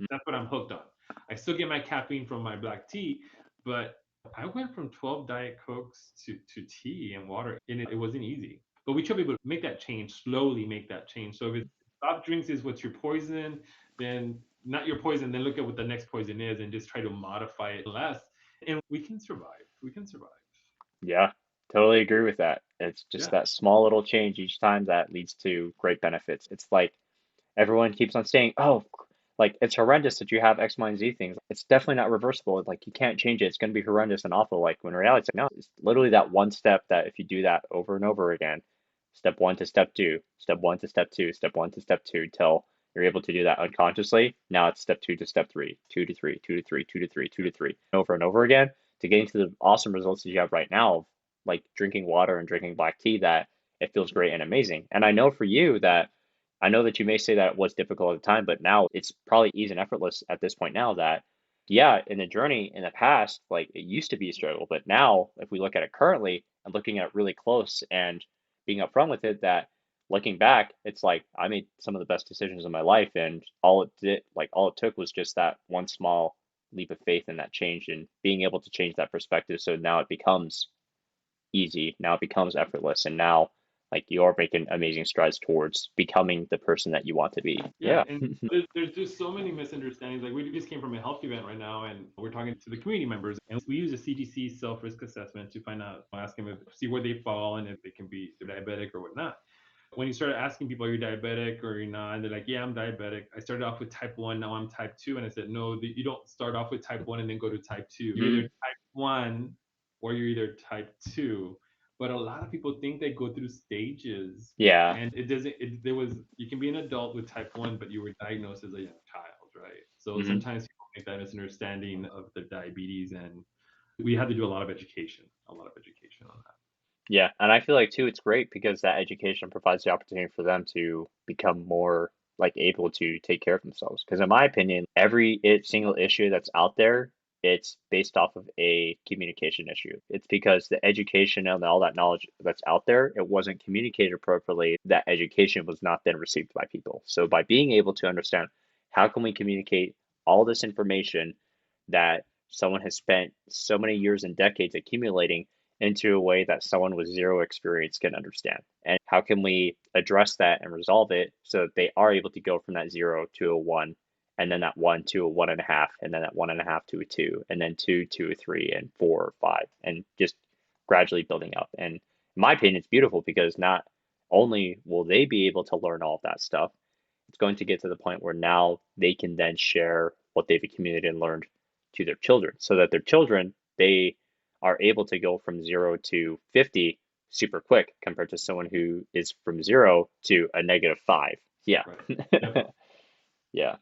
That's what I'm hooked on. I still get my caffeine from my black tea, but I went from 12 Diet Cokes to tea and water, and it wasn't easy. But we tell people to make that change, slowly make that change. So if it's stop drinks is what's your poison, then not your poison, then look at what the next poison is and just try to modify it less. And we can survive. We can survive. Yeah, totally agree with that. It's just Yeah. that small little change each time that leads to great benefits. It's like everyone keeps on saying, "Oh, like it's horrendous that you have X, Y, and Z things." It's definitely not reversible. Like you can't change it. It's going to be horrendous and awful. Like when in reality, it's like no, it's literally that one step that if you do that over and over again, step one to step two, step one to step two, step one to step two, until you're able to do that unconsciously. Now it's step two to step three, two to three, two to three, two to three, two to three, over and over again to getting to the awesome results that you have right now, of like drinking water and drinking black tea, that it feels great and amazing. And I know for you that I know that you may say that it was difficult at the time, but now it's probably easy and effortless at this point now that, yeah, in the journey in the past, like it used to be a struggle, but now if we look at it currently and looking at it really close and being upfront with it, that looking back, it's like I made some of the best decisions in my life, and all it did, like all it took was just that one small leap of faith and that change and being able to change that perspective. So now it becomes easy. Now it becomes effortless. And now, like, you're making amazing strides towards becoming the person that you want to be. Yeah, Yeah. and there's just so many misunderstandings. Like we just came from a health event right now, and we're talking to the community members, and we use a CDC self-risk assessment to find out, ask them if see where they fall and if they can be diabetic or whatnot. When you started asking people, are you diabetic or you're not? And they're like, yeah, I'm diabetic. I started off with type 1, now I'm type 2. And I said, no, you don't start off with type 1 and then go to type 2. You're either Mhm. type 1 or you're either type 2. but a lot of people think they go through stages, Yeah. and it doesn't. There was you can be an adult with type 1, but you were diagnosed as a young child, right? So Hmm. sometimes people make that misunderstanding of the diabetes, and we had to do a lot of education on that. Yeah, and I feel like too it's great because that education provides the opportunity for them to become more like able to take care of themselves. Because in my opinion, single issue that's out there, it's based off of a communication issue. It's because the education and all that knowledge that's out there, it wasn't communicated appropriately. That education was not then received by people. So by being able to understand how can we communicate all this information that someone has spent so many years and decades accumulating into a way that someone with zero experience can understand? And how can we address that and resolve it so that they are able to go from that zero to a one, and then that one to a 1.5, and then that 1.5 to a two, and then two to a three, and four or five, and just gradually building up. And in my opinion, it's beautiful because not only will they be able to learn all of that stuff, it's going to get to the point where now they can then share what they've accumulated and learned to their children so that their children, they are able to go from 0 to 50 super quick compared to someone who is from 0 to a -5. Yeah. Right. Yep. Yeah.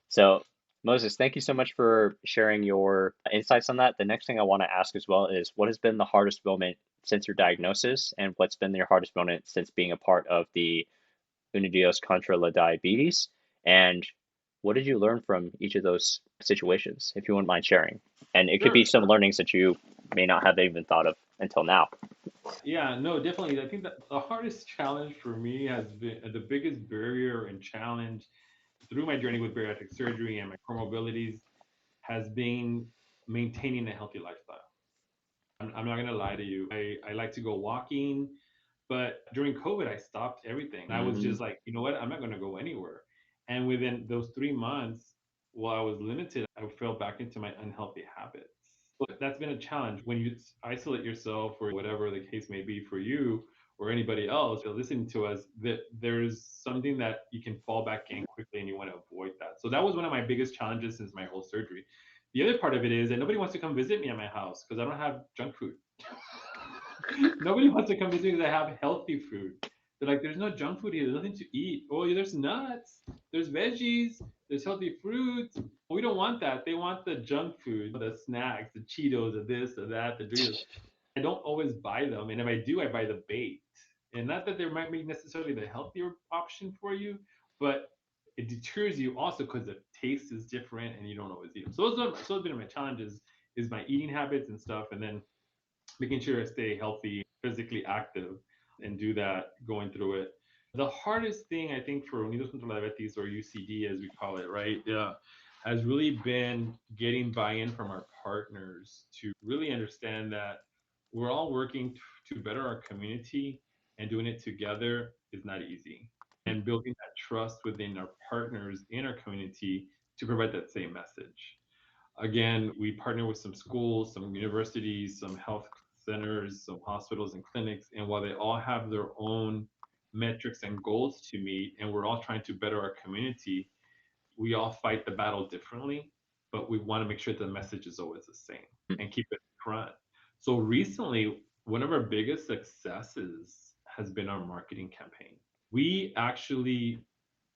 So, Moses, thank you so much for sharing your insights on that. The next thing I want to ask as well is what has been the hardest moment since your diagnosis, and what's been your hardest moment since being a part of the Unidos Contra La Diabetes? And what did you learn from each of those situations, if you wouldn't mind sharing? And it could Sure. be some learnings that you may not have even thought of until now. Yeah, no, definitely. I think that the hardest challenge for me has been the biggest barrier and challenge through my journey with bariatric surgery and my comorbidities has been maintaining a healthy lifestyle. I'm not going to lie to you. I like to go walking, but during COVID, I stopped everything. I was Hmm. just like, you know what? I'm not going to go anywhere. And within those 3 months, while I was limited, I fell back into my unhealthy habits. But that's been a challenge when you isolate yourself or whatever the case may be for you or anybody else listening to us, that there's something that you can fall back in quickly and you want to avoid that. So that was one of my biggest challenges since my whole surgery. The other part of it is that nobody wants to come visit me at my house because I don't have junk food. Nobody wants to come visit me because I have healthy food. They're like, there's no junk food here. There's nothing to eat. Oh, yeah, there's nuts. There's veggies. There's healthy fruits. We don't want that. They want the junk food, the snacks, the Cheetos, the this, the that, the Doritos. I don't always buy them. And if I do, I buy the bait. And not that there might be necessarily the healthier option for you, but it deters you also because the taste is different and you don't always eat them. So those have been my challenges is my eating habits and stuff. And then making sure I stay healthy, physically active, and do that going through it. The hardest thing I think for Unidos Contra La Diabetes, or UCD as we call it, right, has really been getting buy-in from our partners to really understand that we're all working to better our community, and doing it together is not easy. And building that trust within our partners in our community to provide that same message. Again, we partner with some schools, some universities, some health centers, some hospitals and clinics. And while they all have their own metrics and goals to meet, and we're all trying to better our community, we all fight the battle differently, but we want to make sure the message is always the same and keep it front. So recently, one of our biggest successes has been our marketing campaign. We actually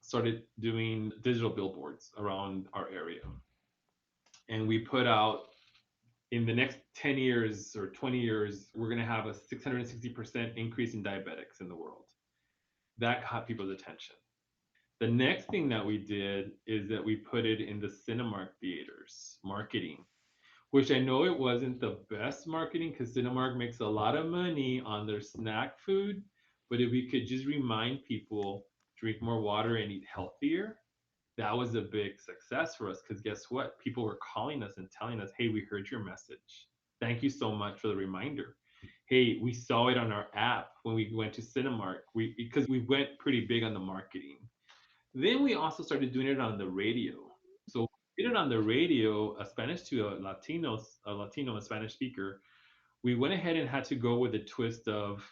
started doing digital billboards around our area, and we put out in the next 10 years or 20 years, we're going to have a 660% increase in diabetics in the world. That caught people's attention. The next thing that we did is that we put it in the Cinemark theaters marketing, which I know it wasn't the best marketing because Cinemark makes a lot of money on their snack food. But if we could just remind people, drink more water and eat healthier, that was a big success for us because guess what? People were calling us and telling us, hey, we heard your message. Thank you so much for the reminder. Hey, we saw it on our app when we went to Cinemark. Because we went pretty big on the marketing. Then we also started doing it on the radio. So we did it on the radio, a Spanish to a Latino, a Spanish speaker. We went ahead and had to go with a twist of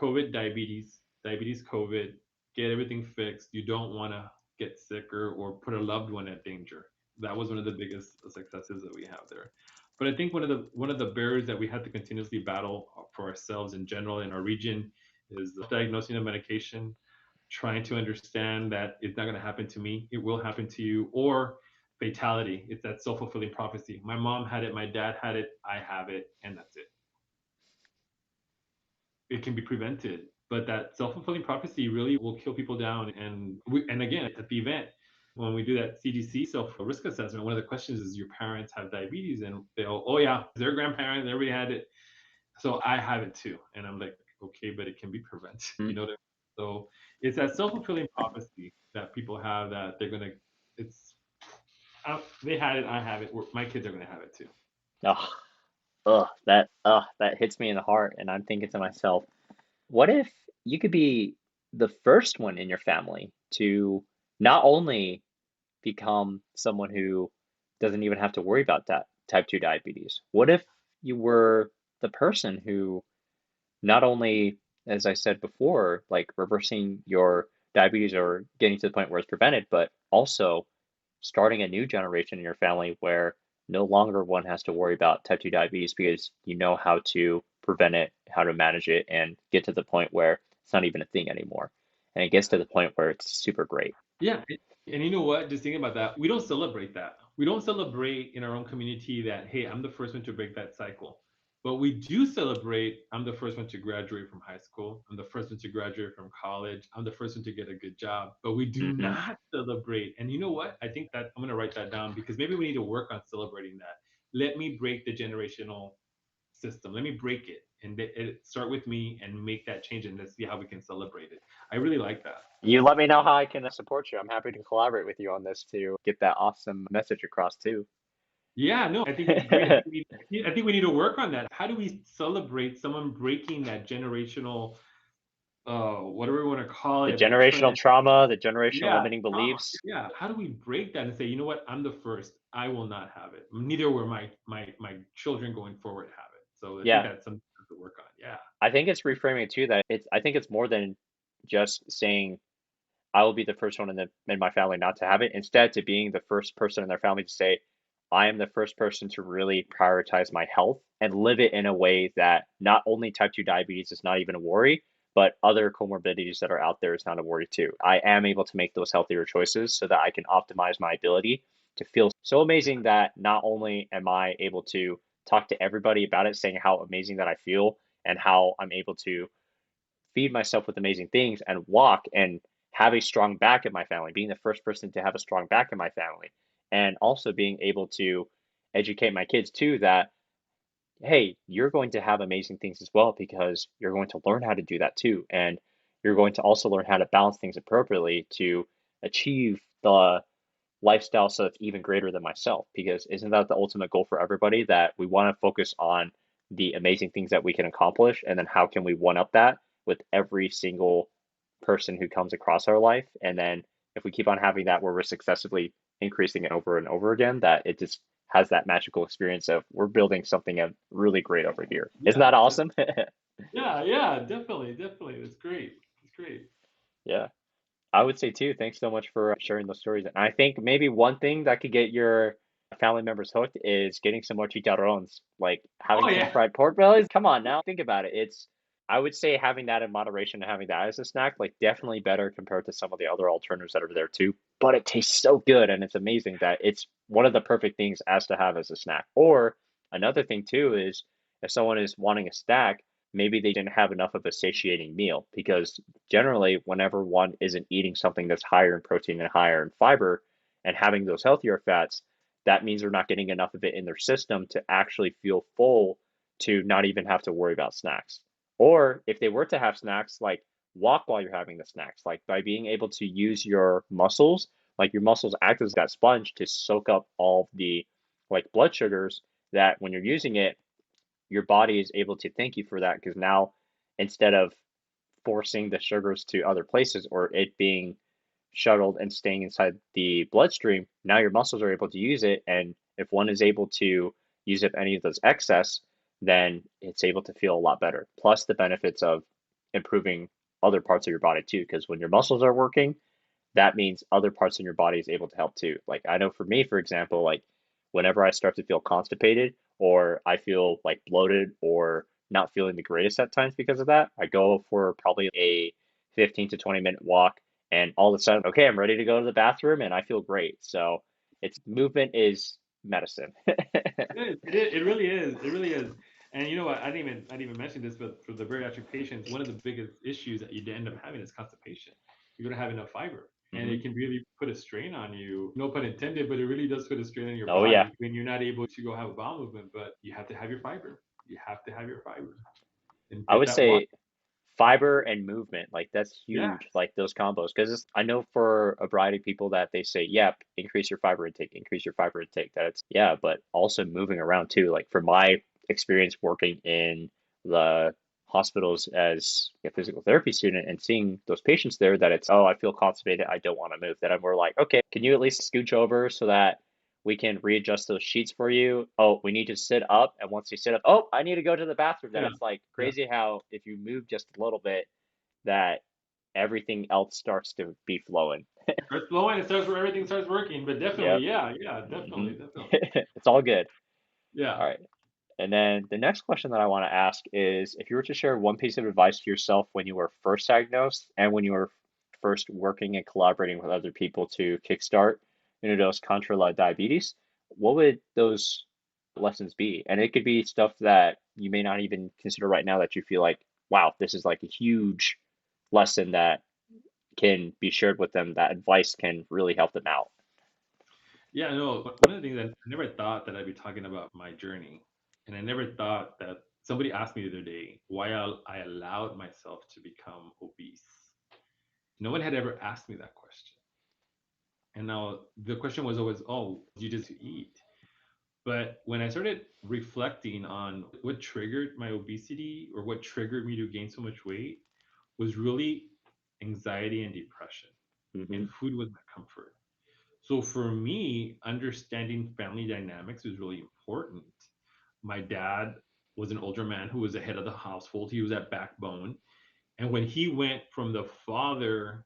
COVID, diabetes, COVID, get everything fixed. You don't want to get sicker or put a loved one at danger. That was one of the biggest successes that we have there. But I think one of the barriers that we had to continuously battle for ourselves in general in our region is the diagnosing of medication, trying to understand that it's not going to happen to me, it will happen to you, or fatality. It's that self-fulfilling prophecy. My mom had it, my dad had it, I have it, and that's it. It can be prevented, but that self-fulfilling prophecy really will kill people down. And again, at the event, when we do that CDC self-risk assessment, one of the questions is, your parents have diabetes? And they'll, oh yeah, their grandparents, everybody had it, so I have it too. And I'm like, okay, but it can be prevented. You know what I mean? So it's that self-fulfilling prophecy that people have, that they're gonna, it's, they had it, I have it, my kids are gonna have it too. That hits me in the heart, and I'm thinking to myself, what if you could be the first one in your family to not only become someone who doesn't even have to worry about that type 2 diabetes? What if you were the person who not only, as I said before, like reversing your diabetes or getting to the point where it's prevented, but also starting a new generation in your family where no longer one has to worry about type 2 diabetes because you know how to prevent it, how to manage it, and get to the point where it's not even a thing anymore. And it gets to the point where it's super great. Yeah. And you know what? Just thinking about that, we don't celebrate that. We don't celebrate in our own community that, hey, I'm the first one to break that cycle. But we do celebrate, I'm the first one to graduate from high school. I'm the first one to graduate from college. I'm the first one to get a good job. But we do Hmm. not celebrate. And you know what? I think that I'm going to write that down, because maybe we need to work on celebrating that. Let me break the generational system. Let me break it and start with me and make that change, and let's see how we can celebrate it. I really like that. You let me know how I can support you. I'm happy to collaborate with you on this to get that awesome message across too. Yeah, no, I think it's great. I think we need to work on that. How do we celebrate someone breaking that generational, whatever we want to call The it, that generational trend? trauma, the generational Yeah, limiting beliefs. yeah. How do we break that and say, you know what, I'm the first. I will not have it. Neither will my children going forward have it. So I think Yeah, that's something to work on. Yeah. I think it's reframing too that I think it's more than just saying I will be the first one in my family not to have it. Instead, to being the first person in their family to say, I am the first person to really prioritize my health and live it in a way that not only type 2 diabetes is not even a worry, but other comorbidities that are out there is not a worry too. I am able to make those healthier choices so that I can optimize my ability to feel so amazing that not only am I able to talk to everybody about it, saying how amazing that I feel and how I'm able to feed myself with amazing things and walk and have a strong back in my family, being the first person to have a strong back in my family, and also being able to educate my kids too that, hey, you're going to have amazing things as well because you're going to learn how to do that too. And you're going to also learn how to balance things appropriately to achieve the lifestyle so it's even greater than myself. Because isn't that the ultimate goal for everybody that we want to focus on the amazing things that we can accomplish and then how can we one up that with every single person who comes across our life? And then if we keep on having that where we're successively increasing it over and over again, that it just has that magical experience of we're building something really great over here. Isn't Yeah. that awesome? Yeah. Yeah. Definitely. Definitely. That's great. That's great. Yeah. I would say too, thanks so much for sharing those stories. And I think maybe one thing that could get your family members hooked is getting some more chicharrones, like Oh having some yeah. fried pork bellies. Come on now, think about it. I would say having that in moderation and having that as a snack, like definitely better compared to some of the other alternatives that are there too. But it tastes so good and it's amazing that it's one of the perfect things as to have as a snack. Or another thing too is if someone is wanting a snack, maybe they didn't have enough of a satiating meal because generally whenever one isn't eating something that's higher in protein and higher in fiber and having those healthier fats, that means they're not getting enough of it in their system to actually feel full to not even have to worry about snacks. Or if they were to have snacks, like walk while you're having the snacks, like by being able to use your muscles, like your muscles act as that sponge to soak up all the like blood sugars that when you're using it, your body is able to thank you for that because now instead of forcing the sugars to other places or it being shuttled and staying inside the bloodstream, now your muscles are able to use it. And if one is able to use up any of those excess, then it's able to feel a lot better. Plus the benefits of improving other parts of your body too, because when your muscles are working, that means other parts in your body is able to help too. Like I know for me, for example, like whenever I start to feel constipated or I feel like bloated or not feeling the greatest at times because of that. I go for probably a 15 to 20-minute walk, and all of a sudden, okay, I'm ready to go to the bathroom and I feel great. So it's movement is medicine. It really is. It really is. And you know what? I didn't even mention this, but for the bariatric patients, one of the biggest issues that you end up having is constipation. You don't have enough fiber, and Hmm. it can really put a strain on you. No pun intended, but it really does put a strain on your Oh yeah, body when you're not able to go have a bowel movement. But you have to have your fiber. You have to have your fiber and I get would that water. say fiber and movement, like that's Yeah, huge, like those combos. Because I know for a variety of people that they say, yep, increase your fiber intake, increase your fiber intake. That's, yeah, but also moving around too. Like for my experience working in the hospitals as a physical therapy student and seeing those patients there, that it's, oh, I feel constipated, I don't want to move. That I'm more like, okay, can you at least scooch over so that we can readjust those sheets for you? Oh, we need to sit up. And once you sit up, oh, I need to go to the bathroom. That yeah, it's like yeah. crazy how if you move just a little bit, that everything else starts to be flowing. Starts flowing. It starts where everything starts working. But definitely, Yep. yeah, yeah, Hmm. definitely, definitely. It's all good. All Yeah. right. And then the next question that I want to ask is if you were to share one piece of advice to yourself when you were first diagnosed and when you were first working and collaborating with other people to kickstart Unidos Contra La Diabetes, what would those lessons be? And it could be stuff that you may not even consider right now that you feel like, wow, this is like a huge lesson that can be shared with them. That advice can really help them out. Yeah, no, one of the things that I never thought that I'd be talking about my journey, and I never thought that somebody asked me the other day why I allowed myself to become obese. No one had ever asked me that question. And now the question was always, oh, you just eat. But when I started reflecting on what triggered my obesity or what triggered me to gain so much weight was really anxiety and depression. Hmm. And food was my comfort. So for me, understanding family dynamics was really important. My dad was an older man who was the head of the household. He was that backbone. And when he went from the father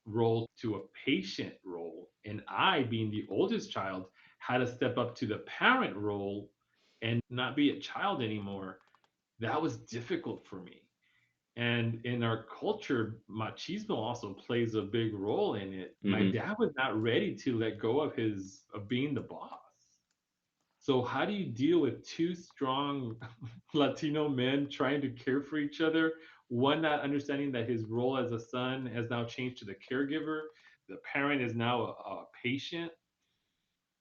role to a patient role, and I, being the oldest child, had to step up to the parent role and not be a child anymore, that was difficult for me. And in our culture, machismo also plays a big role in it. My Hmm. dad was not ready to let go of his of being the boss. So how do you deal with two strong Latino men trying to care for each other? One not understanding that his role as a son has now changed to the caregiver. The parent is now a patient.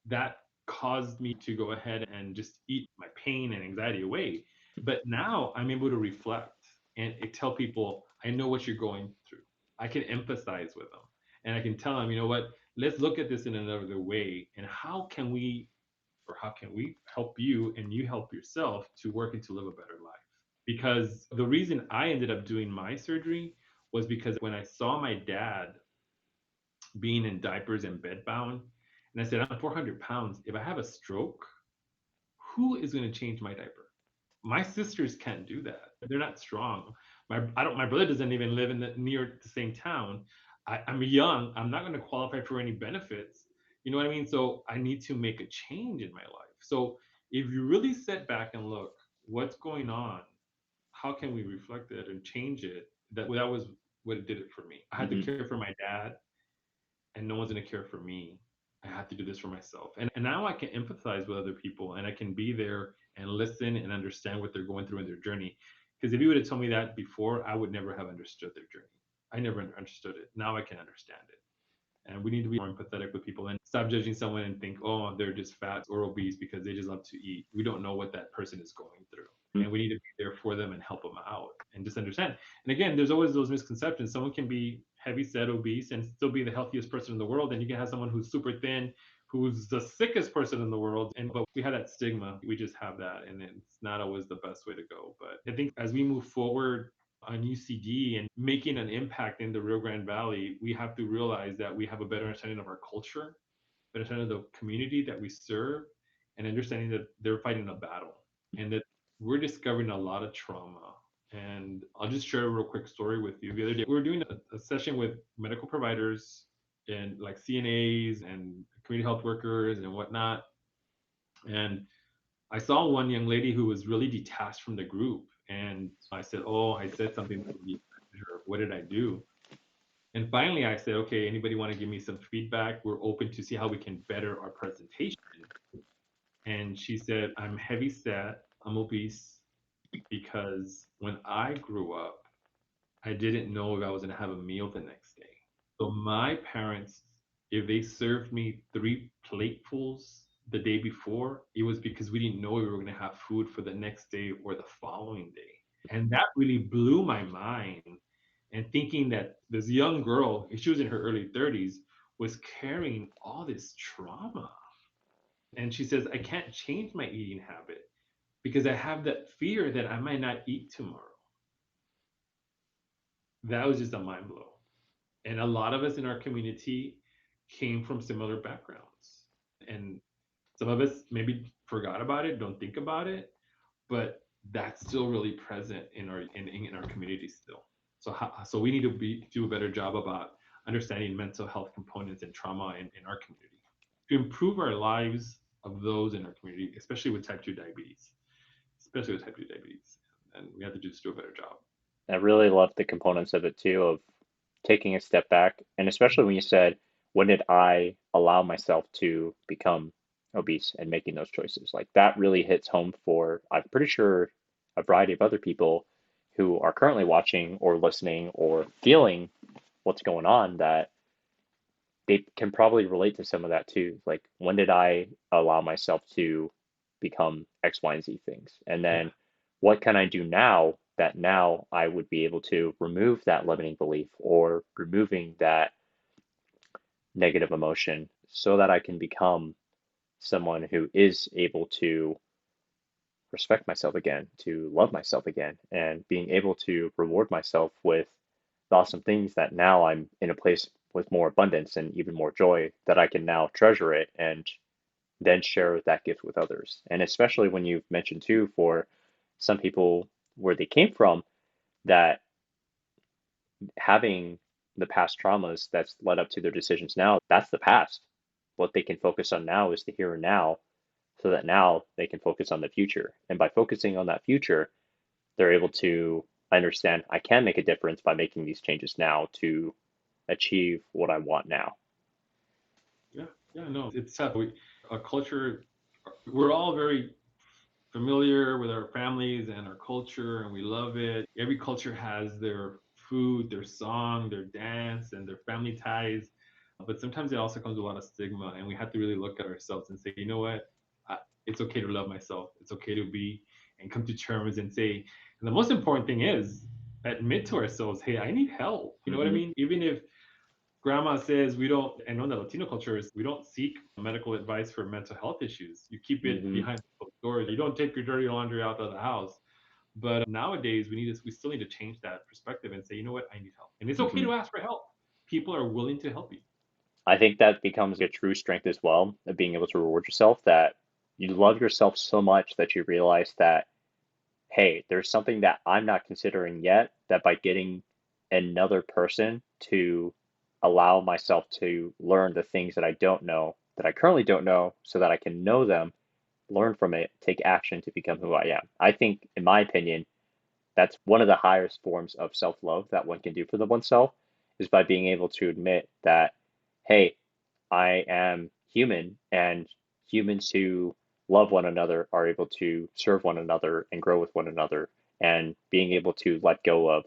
That caused me to go ahead and just eat my pain and anxiety away. But now I'm able to reflect and tell people, I know what you're going through. I can empathize with them and I can tell them, you know what, let's look at this in another way. And how can we help you and you help yourself to work and to live a better life? Because the reason I ended up doing my surgery was because when I saw my dad being in diapers and bedbound, and I said, I'm 400 pounds. If I have a stroke, who is going to change my diaper? My sisters can't do that. They're not strong. My brother doesn't even live in the near the same town. I'm young. I'm not going to qualify for any benefits. You know what I mean? So I need to make a change in my life. So if you really sit back and look, what's going on? How can we reflect it and change it? That was what it did it for me. I had to Hmm. care for my dad, and no one's going to care for me. I have to do this for myself. And now I can empathize with other people and I can be there and listen and understand what they're going through in their journey. Because if you would have told me that before, I would never have understood their journey. I never understood it. Now I can understand it. And we need to be more empathetic with people and stop judging someone and think, oh, they're just fat or obese because they just love to eat. We don't know what that person is going through. And we need to be there for them and help them out and just understand. And again, there's always those misconceptions. Someone can be heavy set obese and still be the healthiest person in the world. And you can have someone who's super thin, who's the sickest person in the world. And but we have that stigma. We just have that. And it's not always the best way to go. But I think as we move forward on UCD and making an impact in the Rio Grande Valley, we have to realize that we have a better understanding of our culture, better understanding of the community that we serve, and understanding that they're fighting a battle and that we're discovering a lot of trauma. And I'll just share a real quick story with you. The other day, we were doing a session with medical providers and like CNAs and community health workers and whatnot. And I saw one young lady who was really detached from the group. And I said, oh, I said something to her. What did I do? And finally, I said, okay, anybody want to give me some feedback? We're open to see how we can better our presentation. And she said, I'm heavy set, I'm obese, because when I grew up, I didn't know if I was going to have a meal the next day. So my parents, if they served me 3 platefuls the day before, it was because we didn't know we were going to have food for the next day or the following day. And that really blew my mind. And thinking that this young girl, she was in her early 30s, was carrying all this trauma. And she says, I can't change my eating habit because I have that fear that I might not eat tomorrow. That was just a mind blow. And a lot of us in our community came from similar backgrounds. And some of us maybe forgot about it, don't think about it, but that's still really present in our community still. So we need to do a better job about understanding mental health components and trauma in our community to improve our lives of those in our community, especially with type 2 diabetes, And we have to just do a better job. I really love the components of it too, of taking a step back. And especially when you said, when did I allow myself to become obese and making those choices? Like that really hits home for, I'm pretty sure, a variety of other people who are currently watching or listening or feeling what's going on, that they can probably relate to some of that too. Like, when did I allow myself to become X, Y, and Z things? And then Yeah. what can I do now that now I would be able to remove that limiting belief or removing that negative emotion so that I can become someone who is able to respect myself again, to love myself again, and being able to reward myself with the awesome things that now I'm in a place with more abundance and even more joy that I can now treasure it and then share that gift with others. And especially when you've mentioned too, for some people where they came from, that having the past traumas that's led up to their decisions now, that's the past. What they can focus on now is the here and now, so that now they can focus on the future. And by focusing on that future, they're able to understand I can make a difference by making these changes now to achieve what I want now. Yeah, no, it's tough. Our culture, we're all very familiar with our families and our culture, and we love it. Every culture has their food, their song, their dance, and their family ties. But sometimes it also comes with a lot of stigma, and we have to really look at ourselves and say, you know what? It's okay to love myself. It's okay to be and come to terms and say, and the most important thing is admit to ourselves, hey, I need help. You know what I mean? Even if grandma says we don't, and on the Latino culture is we don't seek medical advice for mental health issues. You keep it Mm-hmm. behind closed doors. You don't take your dirty laundry out of the house. But nowadays we still need to change that perspective and say, you know what, I need help. And it's okay Mm-hmm. to ask for help. People are willing to help you. I think that becomes a true strength as well, of being able to reward yourself, that you love yourself so much that you realize that, hey, there's something that I'm not considering yet, that by getting another person to allow myself to learn the things that I don't know, that I currently don't know, so that I can know them, learn from it, take action to become who I am. I think, in my opinion, that's one of the highest forms of self-love that one can do for the oneself, is by being able to admit that, hey, I am human, and humans who love one another are able to serve one another and grow with one another, and being able to let go of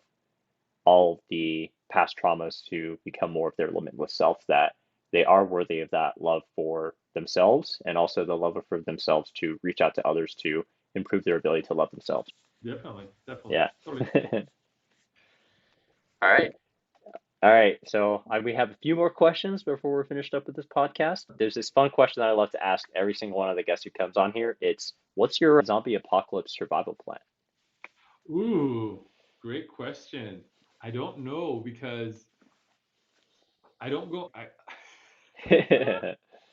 all the past traumas to become more of their limitless self, that they are worthy of that love for themselves and also the love for themselves to reach out to others to improve their ability to love themselves. Definitely, Yeah. totally. All right. All right. So we have a few more questions before we're finished up with this podcast. There's this fun question that I love to ask every single one of the guests who comes on here. It's, what's your zombie apocalypse survival plan? Ooh, great question. I don't know because I don't go.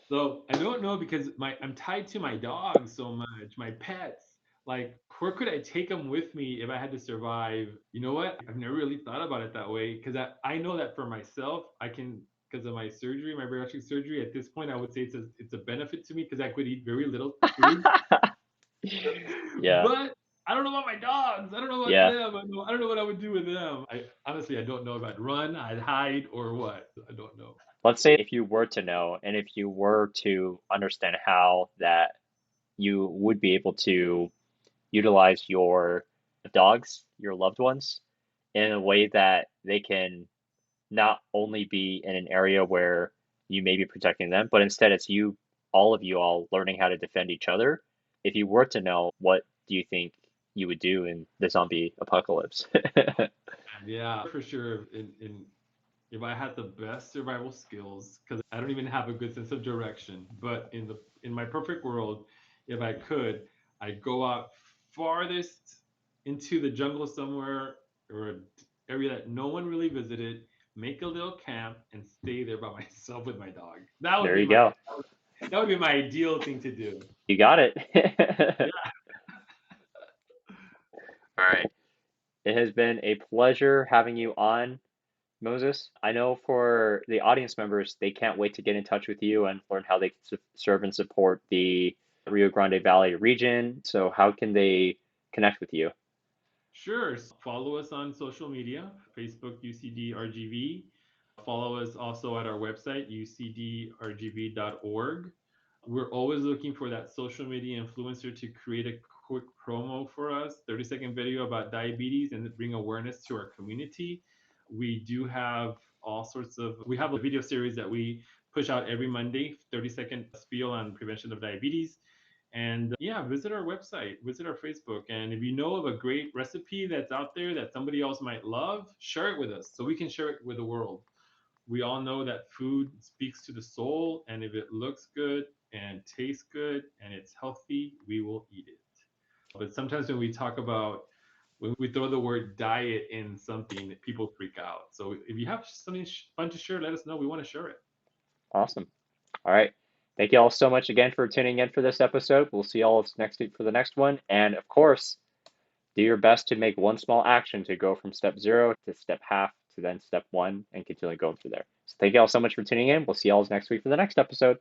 So I don't know because I'm tied to my dogs so much, my pets. Like, where could I take them with me if I had to survive? You know what? I've never really thought about it that way because I know that for myself, I can, because of my surgery, my bariatric surgery. At this point, I would say it's a benefit to me because I could eat very little food. Yeah. But I don't know about my dogs. I don't know about Yeah. them. I don't know what I would do with them. I honestly, I don't know if I'd run, I'd hide, or what. I don't know. Let's say if you were to know and if you were to understand how that you would be able to utilize your dogs, your loved ones, in a way that they can not only be in an area where you may be protecting them, but instead it's you all learning how to defend each other. If you were to know, what do you think you would do in the zombie apocalypse? Yeah, for sure. In if I had the best survival skills, because I don't even have a good sense of direction, but in my perfect world, if I could, I'd go out farthest into the jungle somewhere or an area that no one really visited, make a little camp, and stay there by myself with my dog. There you go. That would be my ideal thing to do. You got it. Yeah. All right. It has been a pleasure having you on, Moses. I know for the audience members, they can't wait to get in touch with you and learn how they can serve and support the Rio Grande Valley region. So, how can they connect with you? Sure. Follow us on social media, Facebook UCDRGV. Follow us also at our website, ucdrgv.org. We're always looking for that social media influencer to create a quick promo for us, 30-second video about diabetes and bring awareness to our community. We do have we have a video series that we push out every Monday, 30-second spiel on prevention of diabetes. And yeah, visit our website, visit our Facebook. And if you know of a great recipe that's out there that somebody else might love, share it with us so we can share it with the world. We all know that food speaks to the soul, and if it looks good and tastes good and it's healthy, we will eat it. But sometimes when we throw the word diet in something, people freak out. So if you have something fun to share, let us know. We want to share it. Awesome. All right. Thank you all so much again for tuning in for this episode. We'll see you all next week for the next one. And of course, do your best to make one small action to go from step 0 to step half to then step 1 and continue going through there. So thank you all so much for tuning in. We'll see you all next week for the next episode.